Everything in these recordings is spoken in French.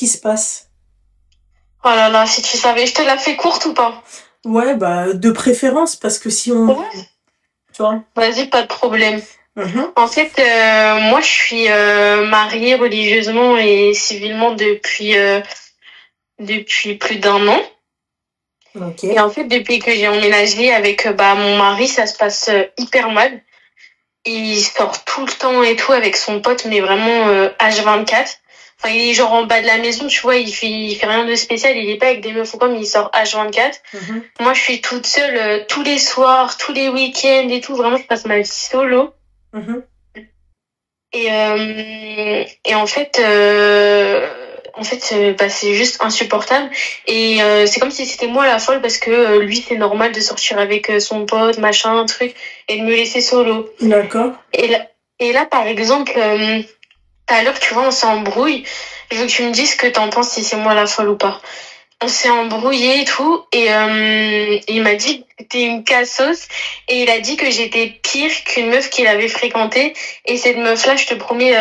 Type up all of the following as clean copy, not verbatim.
qui se passe? Oh là là, si tu savais, je te la fais courte ou pas? Ouais, bah, de préférence, parce que si on... Ouais. Tu vois? Vas-y, pas de problème. Mhm. En fait, moi, je suis mariée religieusement et civilement depuis plus d'un an. Ok. Et en fait, depuis que j'ai emménagé avec mon mari, ça se passe hyper mal. Il sort tout le temps et tout avec son pote, mais vraiment H24. Enfin, il est genre en bas de la maison, tu vois, il fait rien de spécial, il est pas avec des meufs ou quoi, mais il sort H24. Mhm. Moi, je suis toute seule tous les soirs, tous les week-ends et tout. Vraiment, je passe ma vie solo. Mhm. Et en fait, c'est juste insupportable. Et c'est comme si c'était moi la folle parce que lui, c'est normal de sortir avec son pote, machin, truc, et de me laisser solo. D'accord. Et là, par exemple, tout à l'heure, tu vois, on s'embrouille. Je veux que tu me dises ce que t'en penses, si c'est moi la folle ou pas. On s'est embrouillé et tout, et il m'a dit que j'étais une cassos, et il a dit que j'étais pire qu'une meuf qu'il avait fréquentée. Et cette meuf-là, je te promets,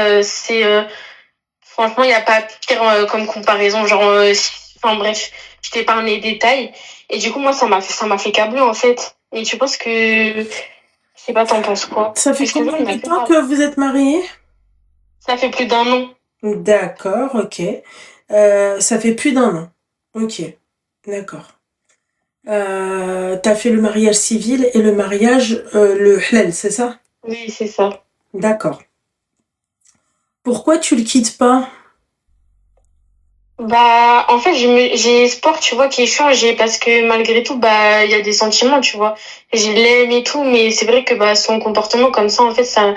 franchement, il n'y a pas pire comme comparaison. Genre, enfin bref, je t'épargne les détails. Et du coup, moi, ça m'a fait câbler, en fait. Et tu penses que, je sais pas, t'en penses quoi? Ça fait Je te jure, combien il m'a de fait temps parler. que vous êtes mariés? Ça fait plus d'un an. D'accord, ok. Ça fait plus d'un an. Ok, d'accord. T'as fait le mariage civil et le mariage, le halal, c'est ça? Oui, c'est ça. D'accord. Pourquoi tu le quittes pas? En fait, j'ai espoir, tu vois, qui est changé parce que malgré tout, il y a des sentiments, tu vois. Je l'aime et tout, mais c'est vrai que, son comportement comme ça, en fait, ça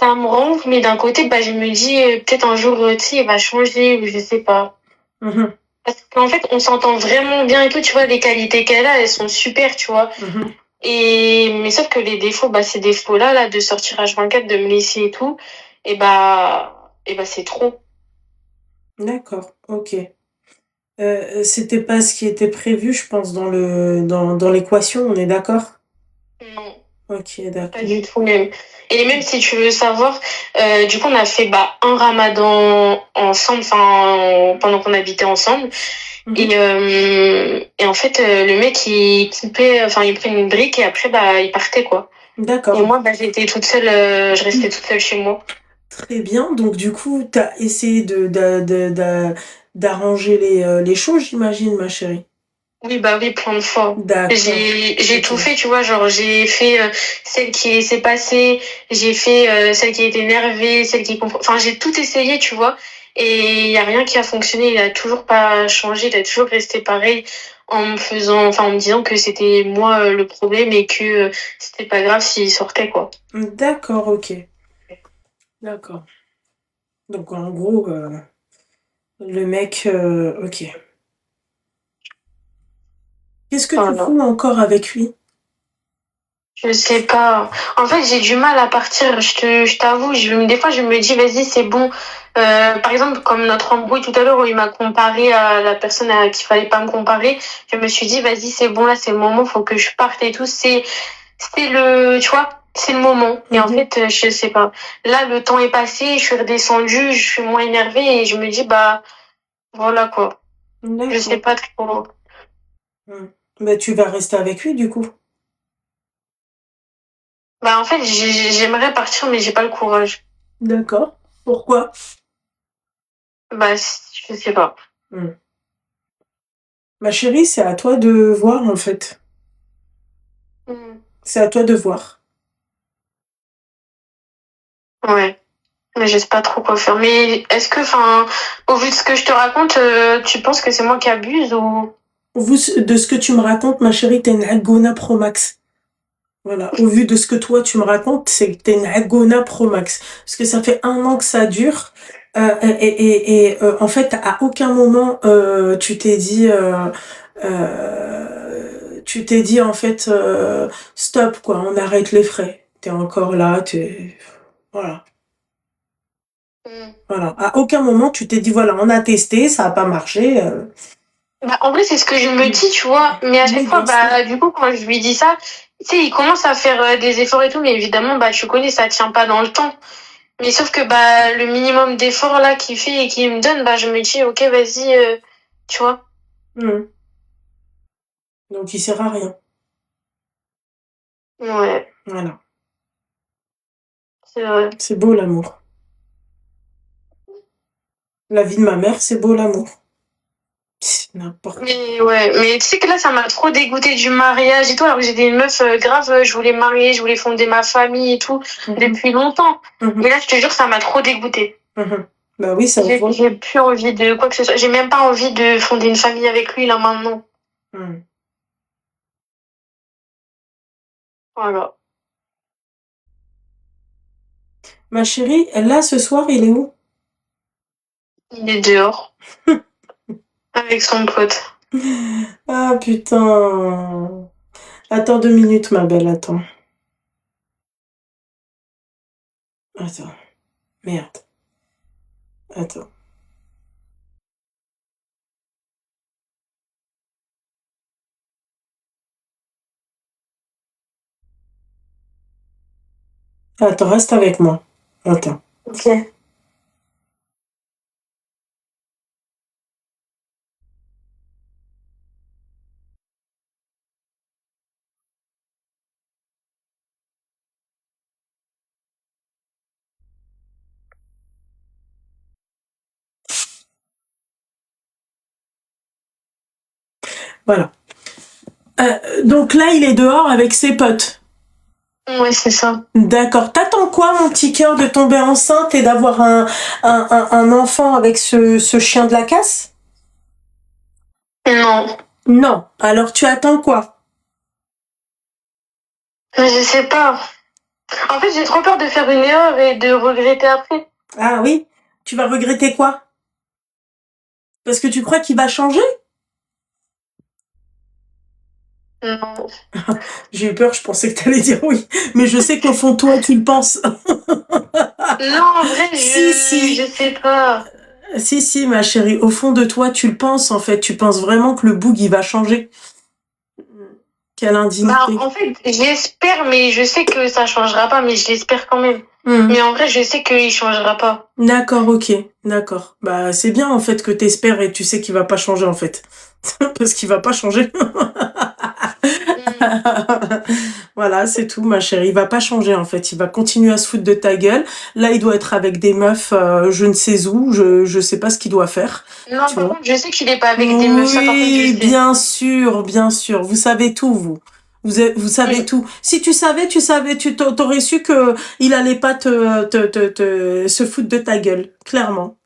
me rend ouf. Mais d'un côté, je me dis, peut-être un jour, tu sais, il va changer ou je sais pas. Mhm, Parce qu'en fait, on s'entend vraiment bien et tout, tu vois, les qualités qu'elle a, elles sont super, tu vois. mhm. Mais sauf que les défauts, ces défauts-là, là, de sortir H24, de me laisser et tout, c'est trop. D'accord, ok. C'était pas ce qui était prévu, je pense, dans l'équation, on est d'accord? Non. Ok, Pas d'accord. du tout même. Et même si tu veux savoir, du coup on a fait un ramadan ensemble, enfin pendant qu'on habitait ensemble. Mhm. Et en fait le mec il coupait, enfin il prenait une brique et après il partait quoi. Et D'accord. moi j'étais toute seule, je restais toute seule chez moi. Très bien. Donc, du coup, t'as essayé d'arranger les choses, j'imagine, ma chérie. Oui oui, plein de fois. D'accord. J'ai Ok. tout fait, tu vois, genre j'ai fait celle qui s'est passée, j'ai fait celle qui était énervée, celle qui comprend, enfin j'ai tout essayé, tu vois, et il y a rien qui a fonctionné, il a toujours pas changé, il a toujours resté pareil en me disant que c'était moi le problème et que c'était pas grave s'il sortait quoi. D'accord, ok. D'accord. Donc, en gros, le mec, ok. Qu'est-ce que tu Voilà. fous encore avec lui? Je sais pas. En fait, j'ai du mal à partir. Je t'avoue, des fois, je me dis, vas-y, c'est bon. Par exemple, comme notre embrouille tout à l'heure où il m'a comparé à la personne à qui fallait pas me comparer, je me suis dit, vas-y, c'est bon, là, c'est le moment, faut que je parte et tout. Tu vois, c'est le moment. Et en Mhm. fait, je sais pas. Là, le temps est passé, je suis redescendue, je suis moins énervée et je me dis, voilà, quoi. Je sais D'accord. pas trop. Hmm. Bah, tu vas rester avec lui, du coup. En fait, j'aimerais partir, mais j'ai pas le courage. D'accord. Pourquoi? Je sais pas. Hmm. Ma chérie, c'est à toi de voir, en fait. Hmm. C'est à toi de voir. Ouais. Mais je sais pas trop quoi faire. Mais est-ce que, enfin, au vu de ce que je te raconte, tu penses que c'est moi qui abuse ou... Au vu de ce que tu me racontes, ma chérie, t'es une Agona Pro Max. Voilà. Au vu de ce que toi tu me racontes, c'est que t'es une Agona Pro Max. Parce que ça fait un an que ça dure. En fait, à aucun moment tu t'es dit en fait stop quoi, on arrête les frais. T'es encore là, voilà. Hmm. Voilà. À aucun moment tu t'es dit voilà, on a testé, ça a pas marché. En vrai, c'est ce que je me dis, tu vois. Mais à chaque Oui, fois, bien sûr. du coup, quand je lui dis ça, tu sais, il commence à faire des efforts et tout. Mais évidemment, tu connais, ça tient pas dans le temps. Mais sauf que bah le minimum d'effort là qu'il fait et qu'il me donne, bah je me dis ok vas-y, tu vois. Hmm. Donc il sert à rien. Ouais, Voilà. c'est vrai. C'est beau l'amour. La vie de ma mère, c'est beau l'amour. C'est n'importe. Mais ouais, mais tu sais que là ça m'a trop dégoûté du mariage et tout, alors que j'étais une meuf grave, je voulais marier, je voulais fonder ma famille et tout Mhm. depuis longtemps. Mhm. Mais là je te jure ça m'a trop dégoûté. Mhm. Bah oui, ça se voit. J'ai plus envie de quoi que ce soit. J'ai même pas envie de fonder une famille avec lui là maintenant. Mhm. Voilà. Ma chérie, là ce soir, il est où? Il est dehors avec son pote. Ah putain. Attends 2 minutes, ma belle, attends. Attends. Merde. Attends. Attends, reste avec moi. Attends. Ok. Voilà. Donc là, il est dehors avec ses potes. Ouais, c'est ça. D'accord. T'attends quoi, mon petit cœur, de tomber enceinte et d'avoir un enfant avec ce chien de la casse? Non. Non. Alors tu attends quoi? Mais je sais pas. En fait, j'ai trop peur de faire une erreur et de regretter après. Ah oui? Tu vas regretter quoi? Parce que tu crois qu'il va changer? Non. J'ai eu peur, je pensais que t'allais dire oui. Mais je sais qu'au fond de toi, tu le penses. Non, en vrai, Si, je si. sais pas. Si, si, ma chérie. Au fond de toi, tu le penses, en fait. Tu penses vraiment que le boug, il va changer. Quelle Bah, indignité. en fait, j'espère, mais je sais que ça changera pas, mais je l'espère quand même. Hmm. Mais en vrai, je sais qu'il changera pas. D'accord, ok. D'accord. Bah, c'est bien, en fait, que t'espères et tu sais qu'il va pas changer, en fait. Parce qu'il va pas changer. Mm. Voilà, c'est tout, ma chérie. Il va pas changer, en fait. Il va continuer à se foutre de ta gueule. Là, il doit être avec des meufs, je ne sais où. Je sais pas ce qu'il doit faire. Non, Tu par vois. contre, je sais qu'il est pas avec des meufs, ça par contre, je Oui, sais. bien sûr, bien sûr. Vous savez tout, vous. Vous savez Mm. tout. Si tu savais, t'aurais su que il allait pas se foutre de ta gueule, clairement.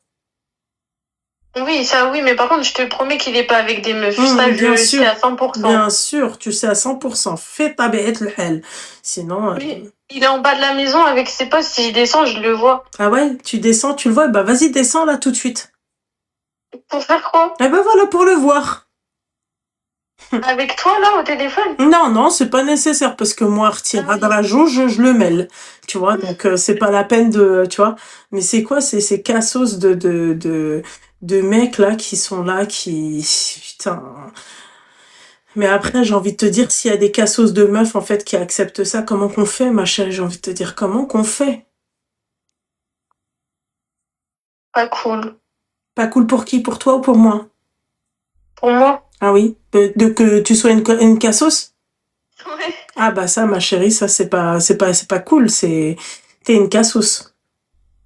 Oui, ça oui, mais par contre, je te promets qu'il est pas avec des meufs. Ça, Bien je sais sûr. à 100%. Bien sûr, tu sais à 100%. Fais ta bête le hell. Sinon, Oui, il est en bas de la maison avec ses potes. Si je descends, je le vois. ah ouais, tu descends, tu le vois, bah vas-y, descends là tout de suite. Pour faire quoi? Eh ben voilà, pour le voir. Avec toi, là, au téléphone? Non, non, c'est pas nécessaire parce que moi, Ah retire à oui. la jauge, je le mêle. Tu vois, donc c'est pas la peine de, tu vois. Mais c'est quoi, c'est ces cassos de mecs là qui sont là, qui, putain. Mais après, j'ai envie de te dire, s'il y a des cassos de meufs en fait qui acceptent ça, comment qu'on fait, ma chérie? J'ai envie de te dire, comment qu'on fait? Pas cool. Pas cool pour qui? Pour toi ou pour moi? Pour moi? Ah oui, de que tu sois une cassos? Ouais. Ah bah ça, ma chérie, ça c'est pas cool. T'es une cassos.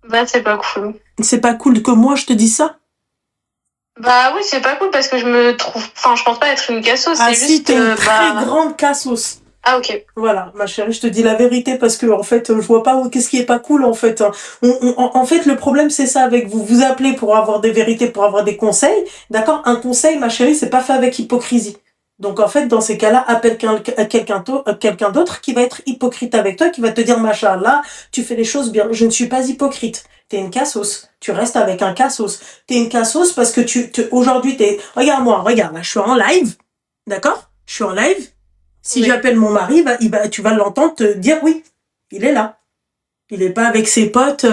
Bah, c'est pas cool. C'est pas cool que moi je te dis ça. Bah oui, c'est pas cool parce que je me trouve... Enfin, je pense pas être une cassos, Ah c'est si, juste... t'es une très bah... grande cassos. Ah, ok. Voilà, ma chérie, je te dis la vérité parce que en fait, je vois pas qu'est-ce qui est pas cool en fait. En fait, le problème c'est ça avec vous. Vous appelez pour avoir des vérités, pour avoir des conseils, d'accord? Un conseil, ma chérie, c'est pas fait avec hypocrisie. Donc en fait, dans ces cas-là, appelle quelqu'un d'autre qui va être hypocrite avec toi, qui va te dire, machallah, tu fais les choses bien. Je ne suis pas hypocrite. T'es une cassos. Tu restes avec un cassos. T'es une cassos parce que aujourd'hui regarde-moi, regarde, là, je suis en live, d'accord? Je suis en live. Si Oui. j'appelle mon mari, tu vas l'entendre te dire oui, il est là. Il est pas avec ses potes.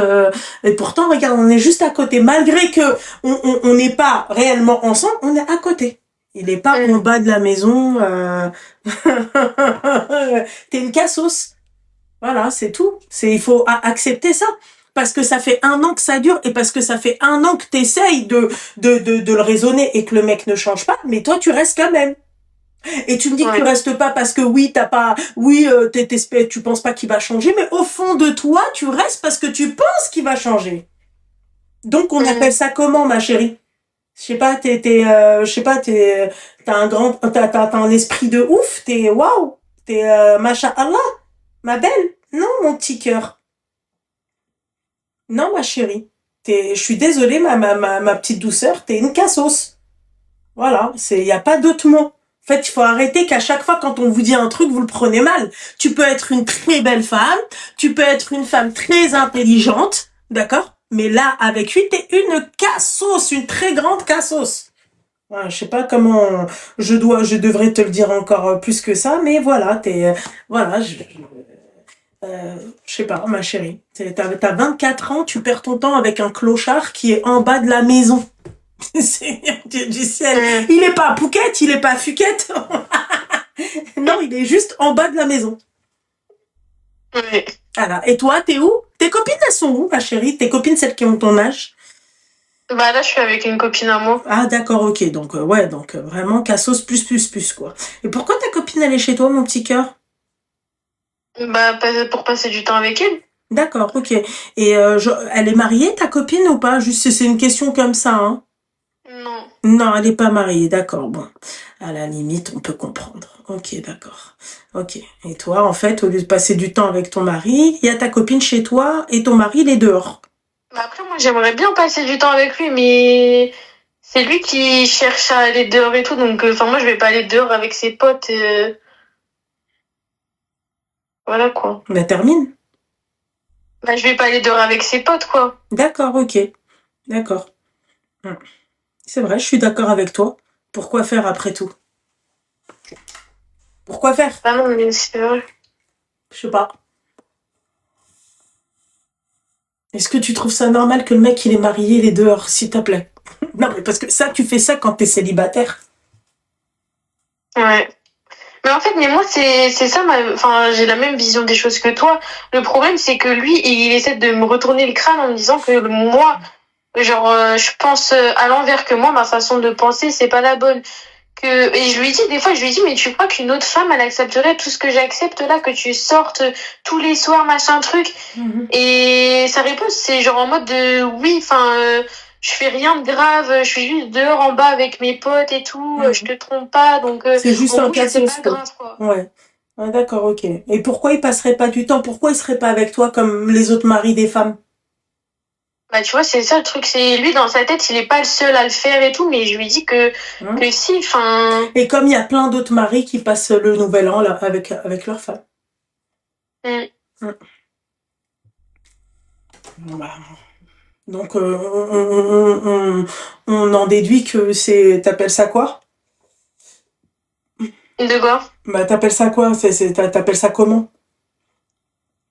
Et pourtant, regarde, on est juste à côté. Malgré que on n'est pas réellement ensemble, on est à côté. Il est pas en bas de la maison. T'es une cassos. Voilà, c'est tout. Il faut accepter ça. parce que ça fait 1 an que ça dure et parce que ça fait 1 an que t'essayes de le raisonner et que le mec ne change pas, mais toi, tu restes quand même. Et tu me dis que tu Ouais. restes pas parce que oui, tu penses pas qu'il va changer, mais au fond de toi, tu restes parce que tu penses qu'il va changer. Donc, on appelle ça comment, ma chérie? Je sais pas, je sais pas, t'as un esprit de ouf, waouh, masha Allah, ma belle. Non, mon petit cœur. Non, ma chérie. Je suis désolée, ma petite douceur, t'es une cassos. Voilà, y a pas d'autre mot. En fait, il faut arrêter qu'à chaque fois quand on vous dit un truc, vous le prenez mal. Tu peux être une très belle femme, tu peux être une femme très intelligente, d'accord? Mais là, avec lui, t'es une cassos, une très grande cassos. Voilà, je sais pas comment je devrais te le dire encore plus que ça, mais voilà, voilà, je sais pas, ma chérie. T'as 24 ans, tu perds ton temps avec un clochard qui est en bas de la maison. Seigneur Dieu du ciel. Il est pas à Phuket, il est pas à Phuket. Non, il est juste en bas de la maison. Ouais. Voilà. Et toi, t'es où? Tes copines, elles sont où, ma chérie? Tes copines, celles qui ont ton âge? Bah là, je suis avec une copine à moi. Ah, d'accord, ok. Donc, ouais, donc vraiment cassos plus, quoi. Et pourquoi ta copine, elle est chez toi, mon petit cœur? Bah, pour passer du temps avec elle. D'accord, ok. Et elle est mariée, ta copine, ou pas? Juste, c'est une question comme ça, hein? Non. Non, elle est pas mariée, d'accord. Bon, à la limite, on peut comprendre. Ok, d'accord. Ok. Et toi, en fait, au lieu de passer du temps avec ton mari, il y a ta copine chez toi et ton mari, il est dehors. Bah après, moi, j'aimerais bien passer du temps avec lui, mais c'est lui qui cherche à aller dehors et tout. Donc, enfin, moi, je vais pas aller dehors avec ses potes. Voilà, quoi. On la termine? Bah, je vais pas aller dehors avec ses potes, quoi. D'accord, ok. D'accord. C'est vrai, je suis d'accord avec toi. Pourquoi faire après tout? Pourquoi faire? Ah non, mais c'est vrai. Je sais pas. Est-ce que tu trouves ça normal que le mec, il est marié, il est dehors, s'il te plaît? Non, mais parce que ça, tu fais ça quand t'es célibataire. Ouais. Mais en fait, mais moi, c'est ça, enfin, j'ai la même vision des choses que toi. Le problème, c'est que lui, il essaie de me retourner le crâne en me disant que moi, genre, je pense à l'envers, que moi, ma façon de penser, c'est pas la bonne. Et je lui dis, des fois, je lui dis, mais tu crois qu'une autre femme, elle accepterait tout ce que j'accepte là, que tu sortes tous les soirs, machin truc. Et sa réponse, c'est genre en mode de, oui, enfin, je fais rien de grave, je suis juste dehors en bas avec mes potes et tout, je te trompe pas, donc c'est juste en un gros, c'est cassos, pas quoi. grave, quoi. Ouais. Ah, d'accord, ok. Et pourquoi il passerait pas du temps? Pourquoi il serait pas avec toi comme les autres maris des femmes? Bah, tu vois, c'est ça le truc, c'est lui dans sa tête, il est pas le seul à le faire et tout, mais je lui dis que si, enfin. Et comme il y a plein d'autres maris qui passent le nouvel an là, avec leur femme. Bah, donc, on en déduit que c'est. T'appelles ça quoi? De quoi? Bah, t'appelles ça quoi? T'appelles ça comment?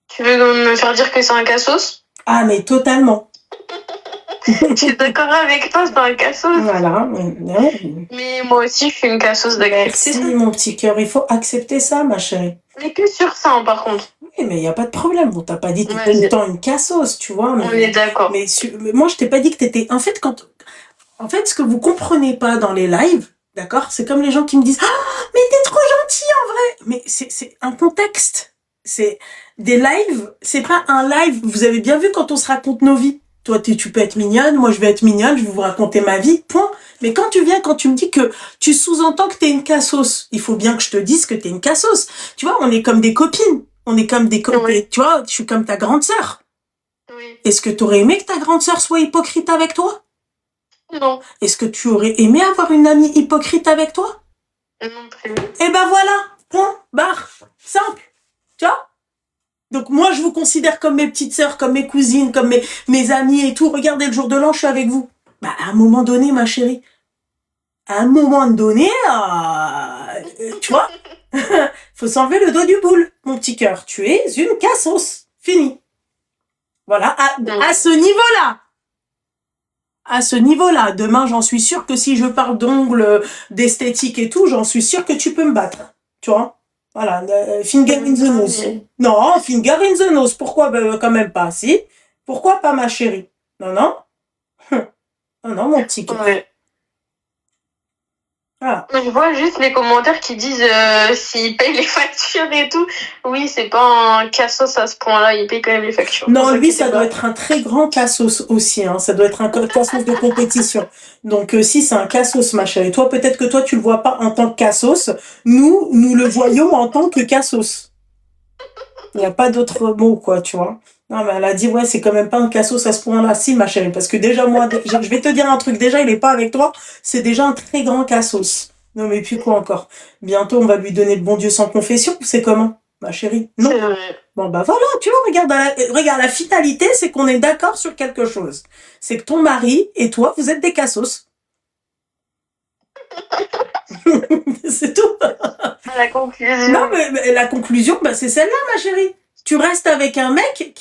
Tu veux me faire dire que c'est un cassos? Ah, mais totalement. Je suis d'accord avec toi, c'est un cassos. Voilà. Mais moi aussi, je suis une cassos d'accepter ça. Merci, mon petit cœur. Il faut accepter ça, ma chérie. Mais que sur ça, hein, par contre. Oui, mais il n'y a pas de problème. On t'a pas dit que t'étais Ouais, autant une cassos, tu vois. on est d'accord. Mais moi, je t'ai pas dit que t'étais. En fait, ce que vous comprenez pas dans les lives, d'accord, c'est comme les gens qui me disent, ah, mais t'es trop gentil en vrai. Mais c'est un contexte. C'est des lives. C'est pas un live. Vous avez bien vu quand on se raconte nos vies. Toi, tu peux être mignonne, moi je vais être mignonne, je vais vous raconter ma vie, point. Mais quand tu me dis que tu sous-entends que t'es une cassos, il faut bien que je te dise que t'es une cassos. Tu vois, on est comme des copines. On est comme des copines. Tu vois, je suis comme ta grande sœur. Oui. Est-ce que t'aurais aimé que ta grande sœur soit hypocrite avec toi? Non. Est-ce que tu aurais aimé avoir une amie hypocrite avec toi? Non plus. Eh ben voilà, point, barre, simple. Tu vois? Donc moi, je vous considère comme mes petites sœurs, comme mes cousines, comme mes amies et tout. Regardez, le jour de l'an, je suis avec vous. Bah, à un moment donné, ma chérie, à un moment donné, tu vois, faut s'enlever le doigt du boule, mon petit cœur. Tu es une cassos. Fini. Voilà, à ce niveau-là. À ce niveau-là, demain, j'en suis sûre que si je parle d'ongles, d'esthétique et tout, j'en suis sûre que tu peux me battre. Tu vois? Voilà, finger in the nose. Non, finger in the nose. Pourquoi? Ben, quand même pas, si. Pourquoi pas, ma chérie? Non, non. Non, non, mon petit cœur. Ouais. Ah. Je vois juste les commentaires qui disent s'il paye les factures et tout. Oui, c'est pas un cassos à ce point-là, il paye quand même les factures. Non, Vous lui, inquiétez ça doit pas. être un très grand cassos aussi, hein. Ça doit être un cassos de compétition. Donc, si c'est un cassos, ma chérie, toi, peut-être que toi, tu le vois pas en tant que cassos. Nous le voyons en tant que cassos. Il n'y a pas d'autre mot, quoi, tu vois. Non, mais elle a dit, ouais, c'est quand même pas un cassos à ce point-là. Si, ma chérie, parce que déjà, moi, je vais te dire un truc. Déjà, il est pas avec toi. C'est déjà un très grand cassos. Non, mais puis quoi encore? Bientôt, on va lui donner le bon Dieu sans confession. C'est comment, ma chérie? C'est Non. vrai. Bon, bah voilà, tu vois, regarde, la finalité, c'est qu'on est d'accord sur quelque chose. C'est que ton mari et toi, vous êtes des cassos. C'est tout. La conclusion. Non, mais la conclusion, bah, c'est celle-là, ma chérie. Tu restes avec un mec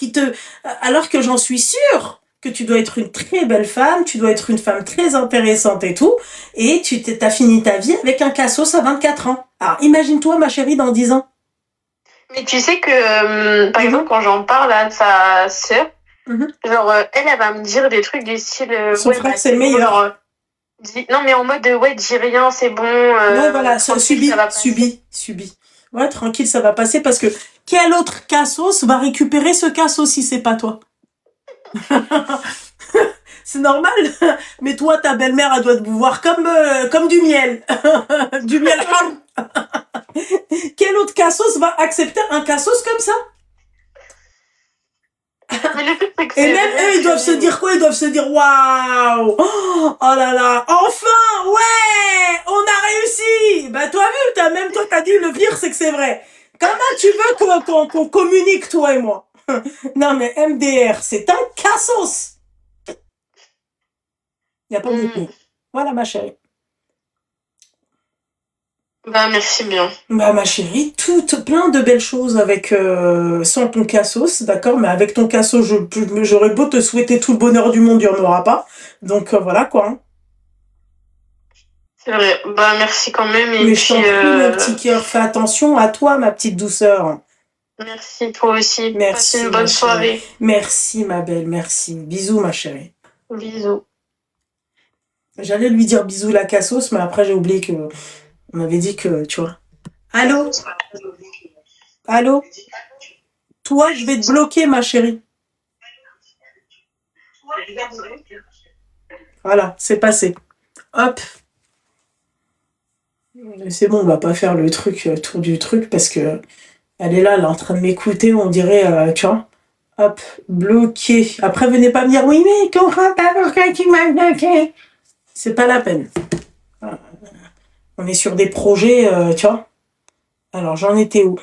alors que j'en suis sûre que tu dois être une très belle femme, tu dois être une femme très intéressante et tout, et t'as fini ta vie avec un cassos à 24 ans. Alors, imagine-toi, ma chérie, dans 10 ans. Mais tu sais que, par exemple, quand j'en parle à sa sœur, genre, elle va me dire des trucs du style, Son ouais, frère, bah, c'est le bon, meilleur. genre, non, mais en mode, ouais, dis rien, c'est bon. Ouais, voilà, tranquille, ça va passer. subi. Ouais, tranquille, ça va passer parce que quel autre cassos va récupérer ce cassos si c'est pas toi? C'est normal. Mais toi, ta belle-mère, elle doit te voir comme du miel. Du miel haram. Quel autre cassos va accepter un cassos comme ça? Mais le truc, c'est que Et c'est même vrai, eux, ils doivent se dire quoi? Ils doivent se dire waouh! Oh là là! Enfin! Ouais! On a réussi! Bah, même toi, t'as dit le pire, c'est que c'est vrai. Comment tu veux qu'on communique, toi et moi? Non, mais MDR, c'est un cassos! Il n'y a pas d'autre mot. Voilà, ma chérie. Bah, merci bien. Bah, ma chérie, plein de belles choses sans ton cassos, d'accord? Mais avec ton cassos, j'aurais beau te souhaiter tout le bonheur du monde, il n'y en aura pas. Donc, voilà, quoi, hein. C'est vrai. Bah, merci quand même. Et Mais puis, je t'en prie, mon petit cœur, fais attention à toi, ma petite douceur. merci, toi aussi. Passe Merci, une ma bonne chérie. soirée. Merci, ma belle, merci. Bisous, ma chérie. Bisous. J'allais lui dire bisous la cassos, mais après j'ai oublié que on m'avait dit que, tu vois. Allô? Allô? Toi, je vais te bloquer, ma chérie. Voilà, c'est passé. Hop. C'est bon, on va pas faire le tour du truc, parce que elle est là, en train de m'écouter, on dirait, tu vois. Hop, bloqué. Après, venez pas me dire, oui, mais comprends pas pourquoi tu m'as bloqué. C'est pas la peine. On est sur des projets, tu vois. Alors, j'en étais où?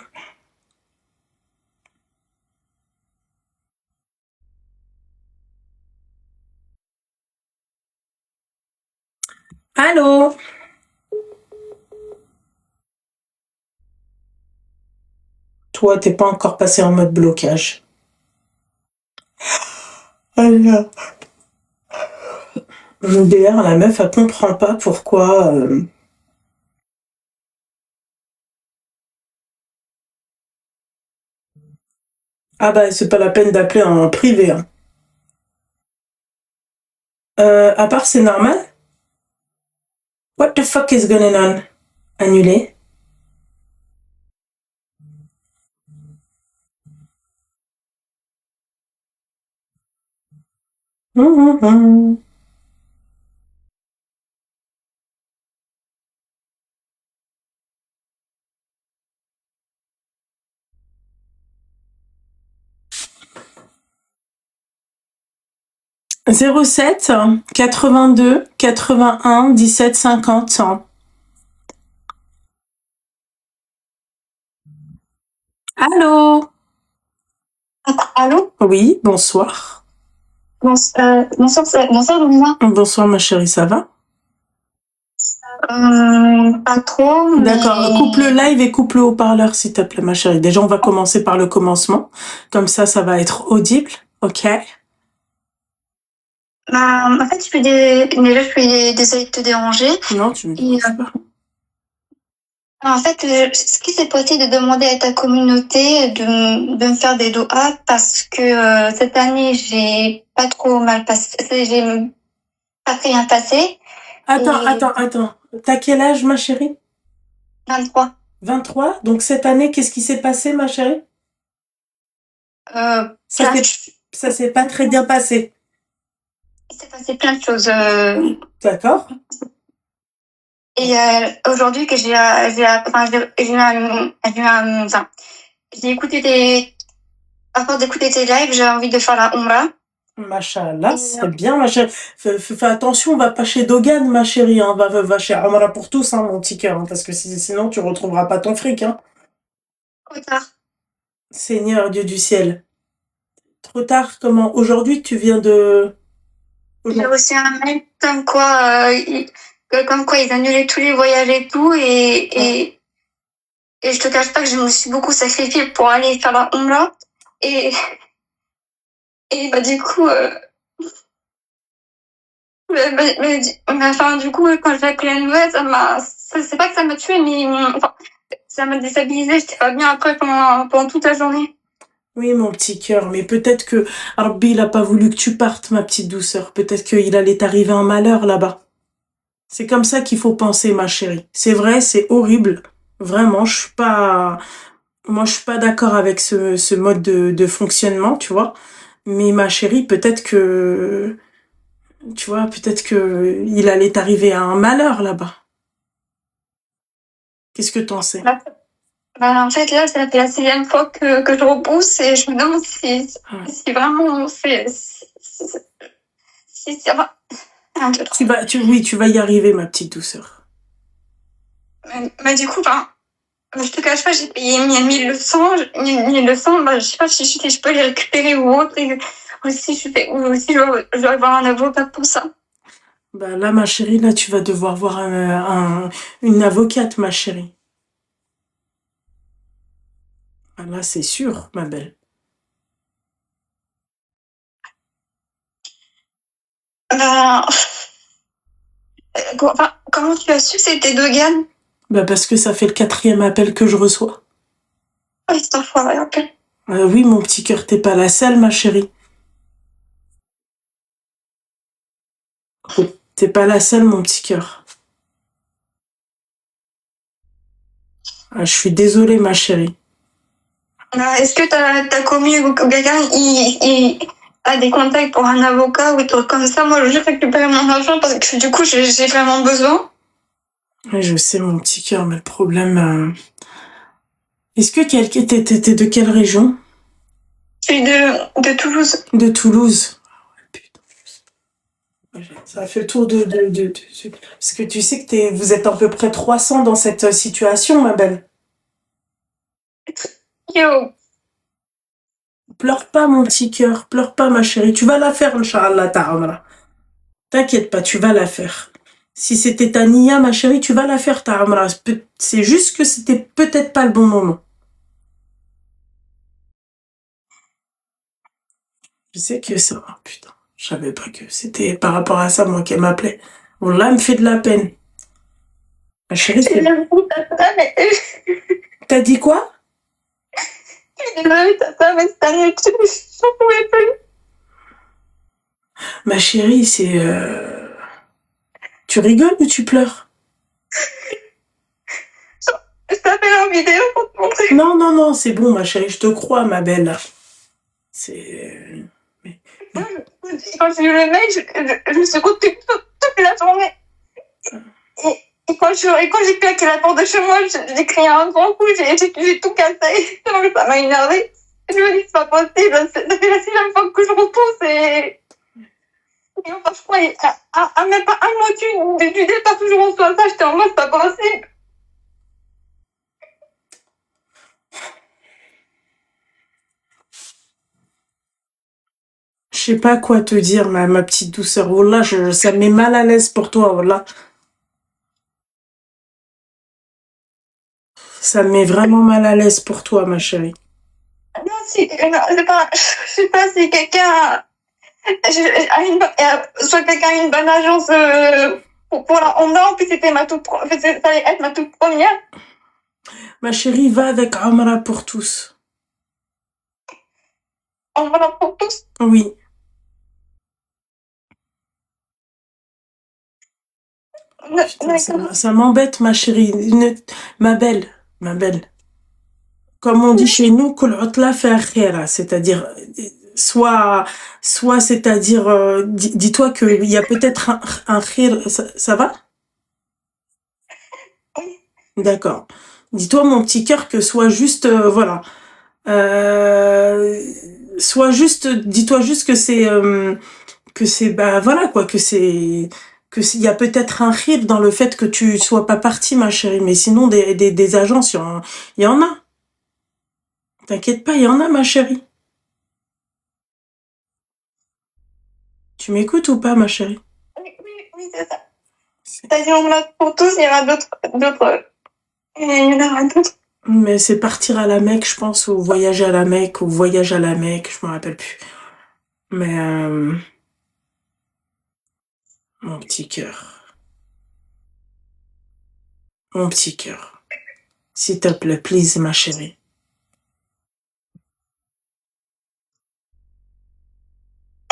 Allô? Toi, t'es pas encore passé en mode blocage. Alors, MDR, la meuf, elle comprend pas pourquoi... Ah bah, c'est pas la peine d'appeler en privé, hein. À part, c'est normal? What the fuck is going on? Annulé? Hum, hum, hum. Zéro 07 82 81 17 50. Allô? Allô? Oui, bonsoir. Bonsoir, Louisa. Bonsoir, ma chérie, ça va? Pas trop. D'accord, mais- coupe le live et coupe le haut-parleur, s'il te plaît, ma chérie. Déjà, on va commencer par le commencement. Comme ça va être audible, ok? En fait, déjà, je suis désolée de te déranger. Non, tu me Et, déranges pas. En fait, ce qui s'est passé de demander à ta communauté de me faire des doigts parce que cette année, j'ai pas trop mal passé, j'ai pas très bien passé. Attends. T'as quel âge, ma chérie? 23. 23. Donc cette année, qu'est-ce qui s'est passé, ma chérie? Ça Plein de s'est, ça s'est pas très bien passé. Il s'est passé plein de choses. D'accord. Et aujourd'hui que enfin, j'ai écouté à force d'écouter tes lives, j'ai envie de faire la Umrah. Machallah, c'est bien, ma chérie. Fais attention, va pas chez Dogan, ma chérie. Hein. Va chez Amara pour tous, hein, mon petit cœur. Hein, parce que sinon, tu retrouveras pas ton fric. Hein. Trop tard. Seigneur Dieu du ciel. Trop tard, comment? Aujourd'hui, tu viens de... J'ai reçu un mail comme quoi, ils annulaient tous les voyages et tout. Et je te cache pas que je me suis beaucoup sacrifiée pour aller faire la Umrah. Et bah, du coup... enfin, du coup, quand j'ai appris la nouvelle, c'est pas que ça m'a tué, mais enfin, ça m'a déstabilisée. J'étais pas bien après pendant toute la journée. Oui, mon petit cœur, mais peut-être que Rabbi, il a pas voulu que tu partes, ma petite douceur. Peut-être qu'il allait t'arriver un malheur là-bas. C'est comme ça qu'il faut penser, ma chérie. C'est vrai, c'est horrible. Vraiment, moi, je suis pas d'accord avec ce mode de fonctionnement, tu vois. Mais ma chérie, peut-être que il allait t'arriver un malheur là-bas. Qu'est-ce que t'en sais? En fait, là, ça fait la 6e fois que je repousse et je me demande si vraiment Tu vas y arriver, ma petite douceur. Mais du coup, je te cache pas, j'ai payé 1200, je sais pas si je peux les récupérer ou autre, ou si je dois avoir un avocat pour ça. Là, ma chérie, là, tu vas devoir voir une avocate, ma chérie. Là, c'est sûr, ma belle. Comment tu as su que c'était Dogan? Parce que ça fait le 4e appel que je reçois. Oh, c'est enfoiré, ok. Oui, mon petit cœur, t'es pas la seule, ma chérie. T'es pas la seule, mon petit cœur. Je suis désolée, ma chérie. Est-ce que t'as commis ou quelqu'un il a des contacts pour un avocat ou des trucs comme ça? Moi, je veux juste récupérer mon argent parce que du coup, j'ai vraiment besoin. Oui, je sais, mon petit cœur, mais le problème... Est-ce que t'es de quelle région? Je suis de Toulouse. De Toulouse. Ça fait le tour parce que tu sais que vous êtes à peu près 300 dans cette situation, ma belle. Yo. Pleure pas, mon petit cœur. Pleure pas, ma chérie. Tu vas la faire, Inch'Allah ta'amra. T'inquiète pas, tu vas la faire. Si c'était ta niya, ma chérie, tu vas la faire, ta'amra. C'est juste que c'était peut-être pas le bon moment. Je sais que ça... Oh, putain. Je savais pas que c'était par rapport à ça, moi, qu'elle m'appelait. Wallah, elle me fait de la peine. Ma chérie, c'est... T'as dit quoi? Désolée, mais cette année, j'en pouvais plus. Ma chérie, c'est... Tu rigoles ou tu pleures? Je t'appelle en vidéo pour te montrer. Non, c'est bon, ma chérie, je te crois, ma belle. C'est... Quand j'ai eu le mail, je me suis retenue toute la journée. Et quand j'ai claqué la porte de chez moi, j'ai crié un grand coup, j'ai tout cassé. Ça m'a énervée. Je me dis, c'est pas possible. Ça fait la 6e fois que je repousse et enfin, je crois, à même pas un mois du départ que je reçois ça, j'étais en mode, c'est pas possible. Je sais pas quoi te dire, ma petite douceur. Wallah, ça me met mal à l'aise pour toi, wallah. Ça me met vraiment mal à l'aise pour toi, ma chérie. Non, c'est pas, je sais pas si quelqu'un soit quelqu'un a une bonne agence pour la Honda, en plus ça allait être ma toute première. Ma chérie, va avec Amra pour tous. On va pour tous. Oui. Putain, D'accord. ça m'embête, ma chérie. Ma belle, ma belle. Comme on dit chez nous, kul utla fi akhira, c'est-à-dire, c'est-à-dire, dis-toi qu'il y a peut-être un khir, ça va? Oui. D'accord. Dis-toi, mon petit cœur, que soit juste, voilà. Euh, dis-toi juste que c'est, bah, voilà, quoi, il y a peut-être un khir dans le fait que tu sois pas partie, ma chérie, mais sinon, des agences, il y en a. T'inquiète pas, il y en a, ma chérie. Tu m'écoutes ou pas, ma chérie? Oui, c'est ça. T'as dit on va pour tous, il y aura d'autres. Il y en aura d'autres. Mais c'est partir à la Mecque, je pense, ou voyager à la Mecque, ou voyage à la Mecque, je me rappelle plus. Mais, mon petit cœur. Mon petit cœur. S'il te plaît, please, ma chérie.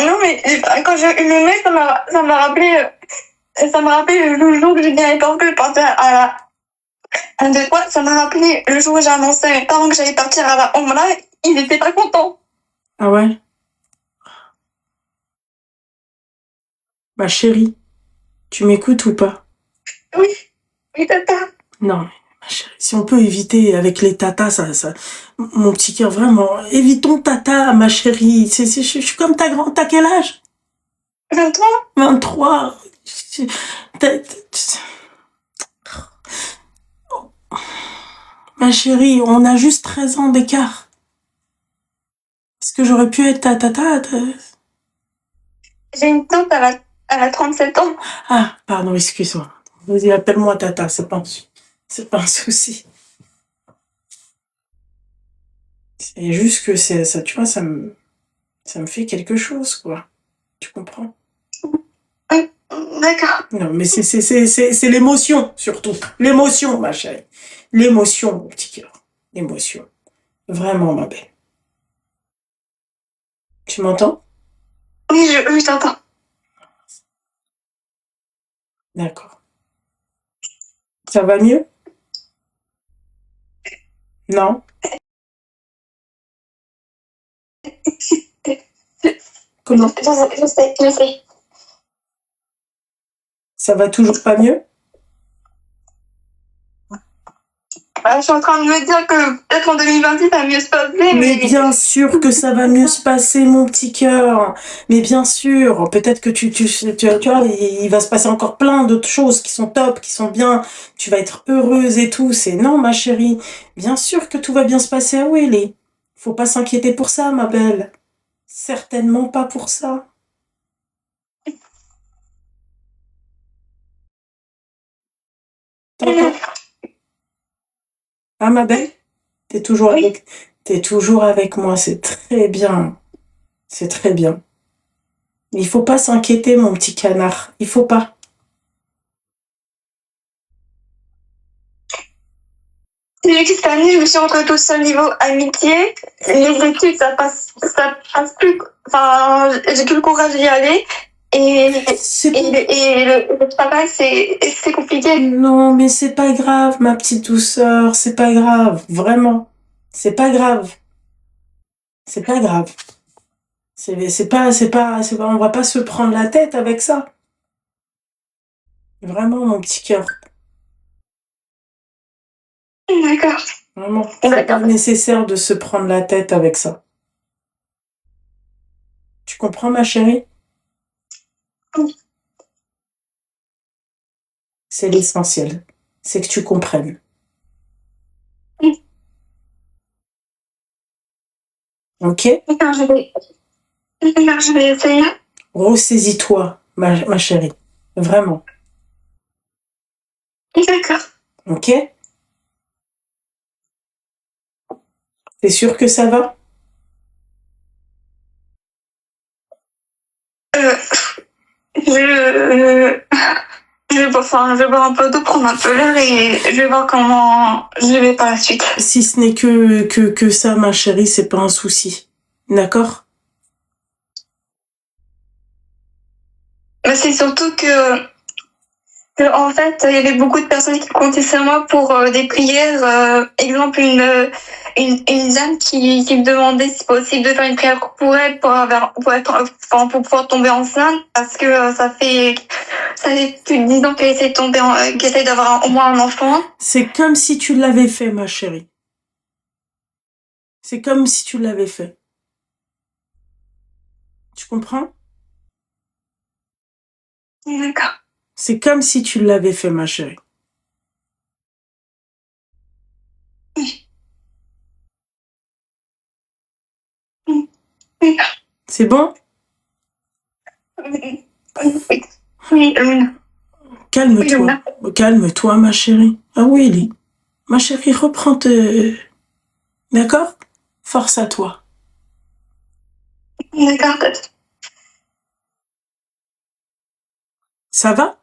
Non, mais quand j'ai eu le mail, ça m'a rappelé le jour que j'ai dit à mes parents que je partais à la. Un, deux, trois, ça m'a rappelé le jour où j'ai annoncé à mes parents que j'allais partir à la Omra, ils étaient pas contents. Ah ouais? Ma chérie, tu m'écoutes ou pas? Oui, tata. Non, ma chérie, si on peut éviter avec les tatas, mon petit cœur, vraiment, évitons tata, ma chérie. Je suis comme t'as quel âge? 23. 23. Ma chérie, on a juste 13 ans d'écart. Est-ce que j'aurais pu être ta tata? J'ai une tante, elle a 37 ans. Ah, pardon, excuse-moi. Vas-y, appelle-moi tata, c'est pas un souci. C'est juste que ça, tu vois, ça me fait quelque chose, quoi. Tu comprends? Oui, d'accord. Non, mais c'est l'émotion, surtout. L'émotion, ma chérie. L'émotion, mon petit cœur. L'émotion. Vraiment, ma belle. Tu m'entends? Oui, je t'entends. D'accord. Ça va mieux? Non? Comment? Je sais. Ça va toujours pas mieux? Je suis en train de me dire que peut-être en 2026 ça va mieux se passer, Mais bien sûr que ça va mieux se passer, mon petit cœur. Mais bien sûr, peut-être que tu vois, il va se passer encore plein d'autres choses qui sont top, qui sont bien. Tu vas être heureuse et tout. C'est non, ma chérie. Bien sûr que tout va bien se passer à Willy. Faut pas s'inquiéter pour ça, ma belle. Certainement pas pour ça. T'entends? Ah, ma belle? T'es toujours avec moi. C'est très bien. C'est très bien. Il faut pas s'inquiéter, mon petit canard. Il faut pas. c'est juste que cette année, je me suis retrouvée tout seul niveau amitié. Les études, ça passe plus. Enfin, j'ai plus le courage d'y aller. Et le travail, c'est compliqué. Non, mais c'est pas grave, ma petite douceur. C'est pas grave. Vraiment. C'est pas grave. C'est pas grave. On va pas se prendre la tête avec ça. Vraiment, mon petit cœur. D'accord. Vraiment. C'est pas nécessaire de se prendre la tête avec ça. Tu comprends, ma chérie? Oui. C'est l'essentiel. C'est que tu comprennes. Oui. Ok? D'accord, je vais essayer. Ressaisis-toi, ma chérie. Vraiment. D'accord. Ok? T'es sûre que ça va? Je bof. enfin, je vais boire un peu d'eau, prendre un peu l'air et je vais voir comment je vais par la suite. Si ce n'est que ça, ma chérie, c'est pas un souci. D'accord? Mais c'est surtout que en fait, il y avait beaucoup de personnes qui comptaient sur moi pour des prières. Exemple, une dame qui me demandait si c'est possible de faire une prière pour elle pour pouvoir tomber enceinte parce que ça fait plus de 10 ans qu'elle essaie de qu'elle essaie d'avoir au moins un enfant. C'est comme si tu l'avais fait, ma chérie. C'est comme si tu l'avais fait. Tu comprends? D'accord. C'est comme si tu l'avais fait, ma chérie. C'est bon? Oui, Calme-toi. Calme-toi, ma chérie. Ah oui, Ellie. Ma chérie, reprends te... D'accord? Force à toi. D'accord. Ça va?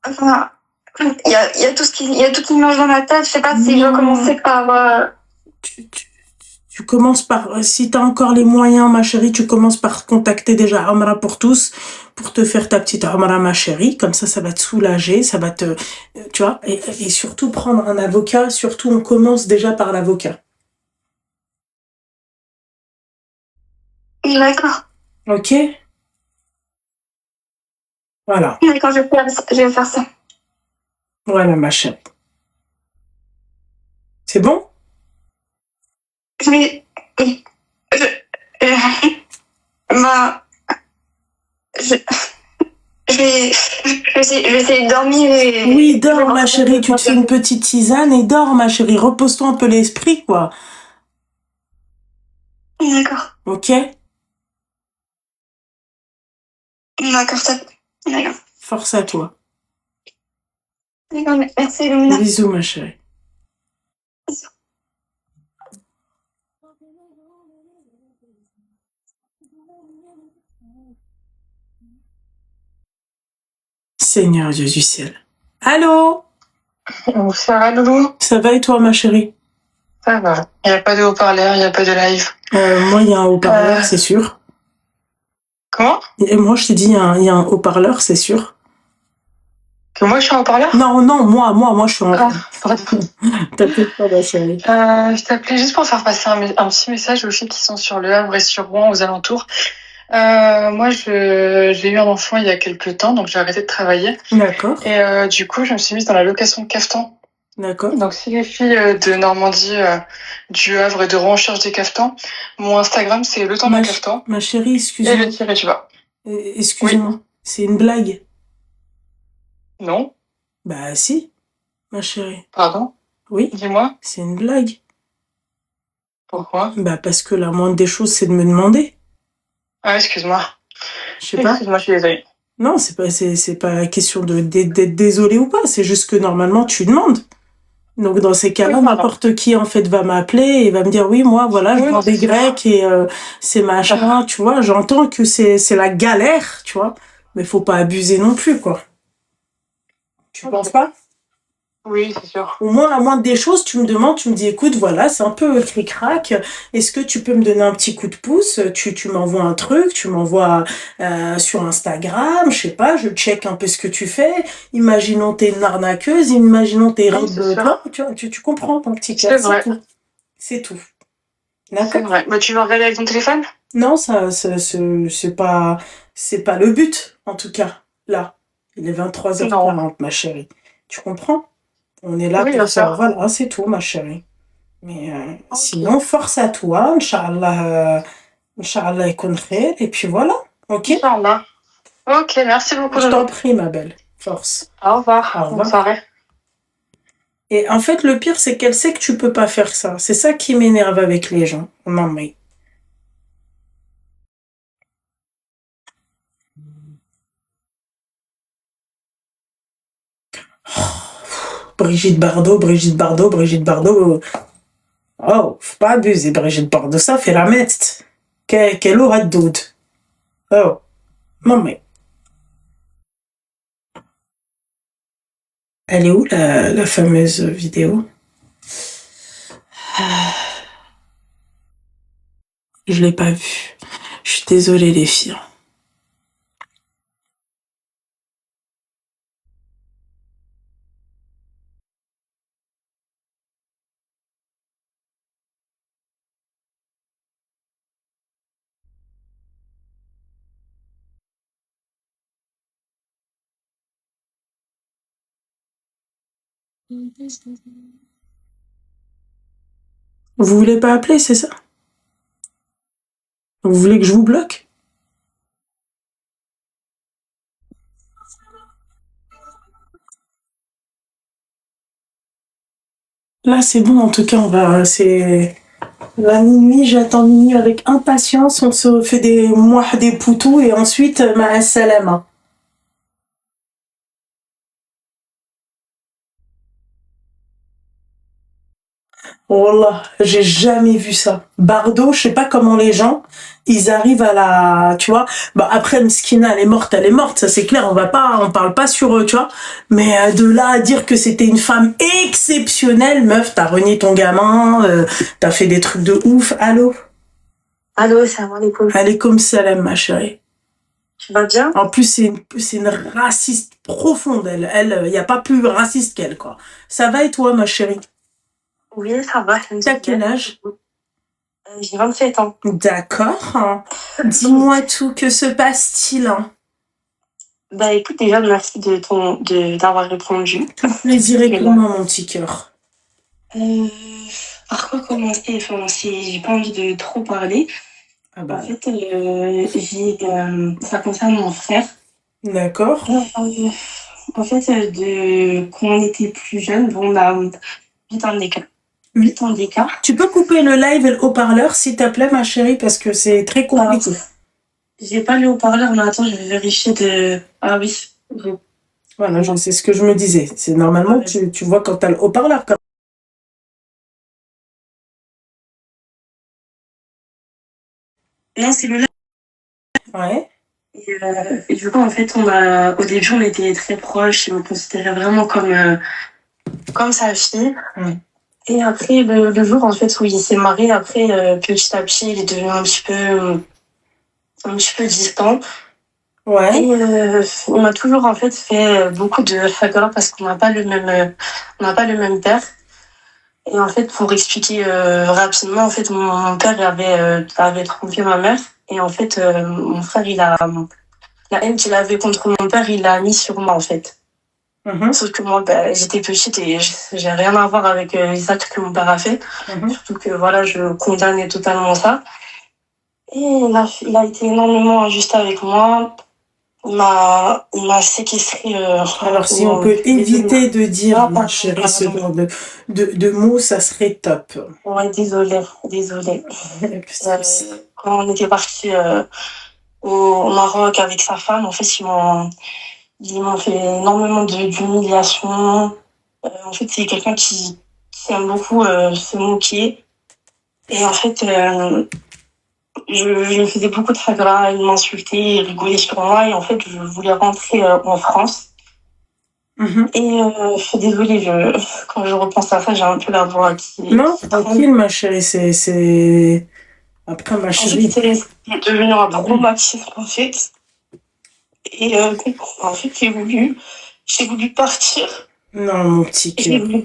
Enfin, il y a tout qui me mange dans la tête. Je sais pas si je dois commencer par... Tu commences par, si tu as encore les moyens, ma chérie, tu commences par contacter déjà Amra pour tous, pour te faire ta petite Amra, ma chérie. Comme ça va te soulager, ça va te, tu vois, et surtout prendre un avocat. Surtout, on commence déjà par l'avocat. D'accord. Ok? Voilà. D'accord, je vais faire ça. Voilà, ma chérie. C'est bon? Je vais essayer de dormir et... Oui, dors, ma chérie, tu te fais une petite tisane et dors, ma chérie. Repose-toi un peu l'esprit, quoi. D'accord. Ok? D'accord, d'accord. Force à toi. D'accord, merci, Lumina. Bisous, ma chérie. Bisous. Seigneur Dieu du ciel. Allô? Ça va, Loulou? Ça va et toi, ma chérie? Ça va. Il n'y a pas de haut-parleur, il n'y a pas de live. Moi, il y a un haut-parleur, c'est sûr. Comment? Et moi, je te dis, il y a un haut-parleur, c'est sûr. Que moi, je suis en haut-parleur? Non, moi, je suis en... T'inquiète pas, ma chérie. Je t'appelais juste pour faire passer un petit message aux filles qui sont sur Le Havre et sur Rouen, aux alentours. Moi, j'ai eu un enfant il y a quelques temps, donc j'ai arrêté de travailler. D'accord. Et du coup, je me suis mise dans la location de caftans. D'accord. Donc, si les filles de Normandie, du Havre et de Rouen cherchent des caftans, mon Instagram, c'est le temps d'un caftan. Ma chérie, Et excuse-moi. le tiret, tu vois. Excuse-moi. Oui. C'est une blague. Non. Bah, si, ma chérie. Pardon? Oui. Dis-moi. C'est une blague. Pourquoi? Bah, parce que la moindre des choses, c'est de me demander. Ah, excuse-moi. Je sais pas. Excuse-moi, je suis désolée. Non, c'est pas question d'être désolé ou pas. C'est juste que normalement, tu demandes. Donc, dans ces cas-là, oui, n'importe qui, en fait, va m'appeler et va me dire, oui, moi, voilà, je vends des grecs et c'est machin, tu vois. J'entends que c'est la galère, tu vois. Mais faut pas abuser non plus, quoi. Tu penses pas? Oui, c'est sûr. Au moins, la moindre des choses, tu me demandes, tu me dis, écoute, voilà, c'est un peu cric-crac. Est-ce que tu peux me donner un petit coup de pouce? Tu m'envoies un truc, tu m'envoies sur Instagram, je sais pas, je check un peu ce que tu fais. Imaginons t'es une arnaqueuse, imaginons t'es tu comprends ton petit cas. C'est vrai. C'est tout. D'accord. C'est vrai. Bah, tu vas regarder avec ton téléphone? Non, c'est pas le but, en tout cas. Là, il est 23h40, ma chérie. Tu comprends? On est là pour ça. Voilà, c'est tout, ma chérie. Mais sinon, force à toi. Inch'Allah, yakun khair. Et puis voilà. Ok? Inch'Allah. Ok, merci beaucoup. Je t'en prie, ma belle. Force. Au revoir. Au revoir. Bonne soirée. Et en fait, le pire, c'est qu'elle sait que tu peux pas faire ça. C'est ça qui m'énerve avec les gens. Non, mais... Brigitte Bardot. Oh, faut pas abuser. Brigitte Bardot, ça fait la mettre. كيلو هالدود. Oh, مامي. Elle est où la fameuse vidéo? Je l'ai pas vue. Je suis désolée les filles. Vous voulez pas appeler, c'est ça? Vous voulez que je vous bloque? Là, c'est bon, en tout cas, c'est la minuit, j'attends minuit avec impatience, on se fait des mouah des poutous et ensuite, ma'a salama. Wallah, j'ai jamais vu ça. Bardo, je sais pas comment les gens, ils arrivent à tu vois. Bah, après, Mskina, elle est morte, ça c'est clair, on parle pas sur eux, tu vois. Mais de là à dire que c'était une femme exceptionnelle, meuf, t'as renié ton gamin, t'as fait des trucs de ouf, allô? Allô, salam alaikum. Alaikum salam, ma chérie. Tu vas bien? En plus, c'est une raciste profonde, elle, y a pas plus raciste qu'elle, quoi. Ça va et toi, ma chérie? Oui, ça va. T'as quel âge? J'ai 27 ans. D'accord. Dis-moi tout, que se passe-t-il? Bah écoute, déjà, merci d'avoir répondu. Plaisir est pour moi, mon petit cœur. Par quoi commencer? Enfin, j'ai pas envie de trop parler. Ah bah, En fait, ça concerne mon frère. d'accord. En fait, quand on était plus jeune, bon, on a 8 ans d'écart. 8 ans d'écart. Tu peux couper le live et le haut-parleur, s'il te plaît, ma chérie, parce que c'est très compliqué. J'ai pas le haut-parleur, mais attends, je vais vérifier Ah oui. Voilà, c'est ce que je me disais. C'est normalement, tu vois quand t'as le haut-parleur. Non, c'est le live. Ouais. Et du coup, en fait, au début, on était très proches. Il me considérait vraiment comme sa fille. Ouais. Et après, le jour, en fait, où il s'est marié, après, petit à petit, il est devenu un petit peu distant. Ouais. Et il m'a toujours, en fait, fait beaucoup de chagrin parce qu'on n'a pas le même père. Et en fait, pour expliquer rapidement, en fait, mon père avait trompé ma mère. Et en fait, mon frère, la haine qu'il avait contre mon père, il l'a mis sur moi, en fait. Sauf que moi, j'étais petite et j'ai rien à voir avec les actes que mon père a fait. Surtout que voilà, je condamnais totalement ça. Et il a été énormément injuste avec moi. Il m'a séquestré. Alors, si on peut éviter de dire, ma chérie, ce genre de mots, ça serait top. Ouais, désolée. Quand on était parti au Maroc avec sa femme, en fait, ils m'ont fait énormément d'humiliation. En fait, c'est quelqu'un qui aime beaucoup se moquer. Et en fait, je me faisais beaucoup de chagrin. Il m'insultait, il rigolait sur moi. Et en fait, je voulais rentrer en France. Et désolée, quand je repense à ça, j'ai un peu la voix qui... Non, tranquille, ma chérie, c'est... Après, ma chérie... C'est devenu un traumatisme, en fait. Et en fait, j'ai voulu partir. Non, mon petit cœur. J'ai voulu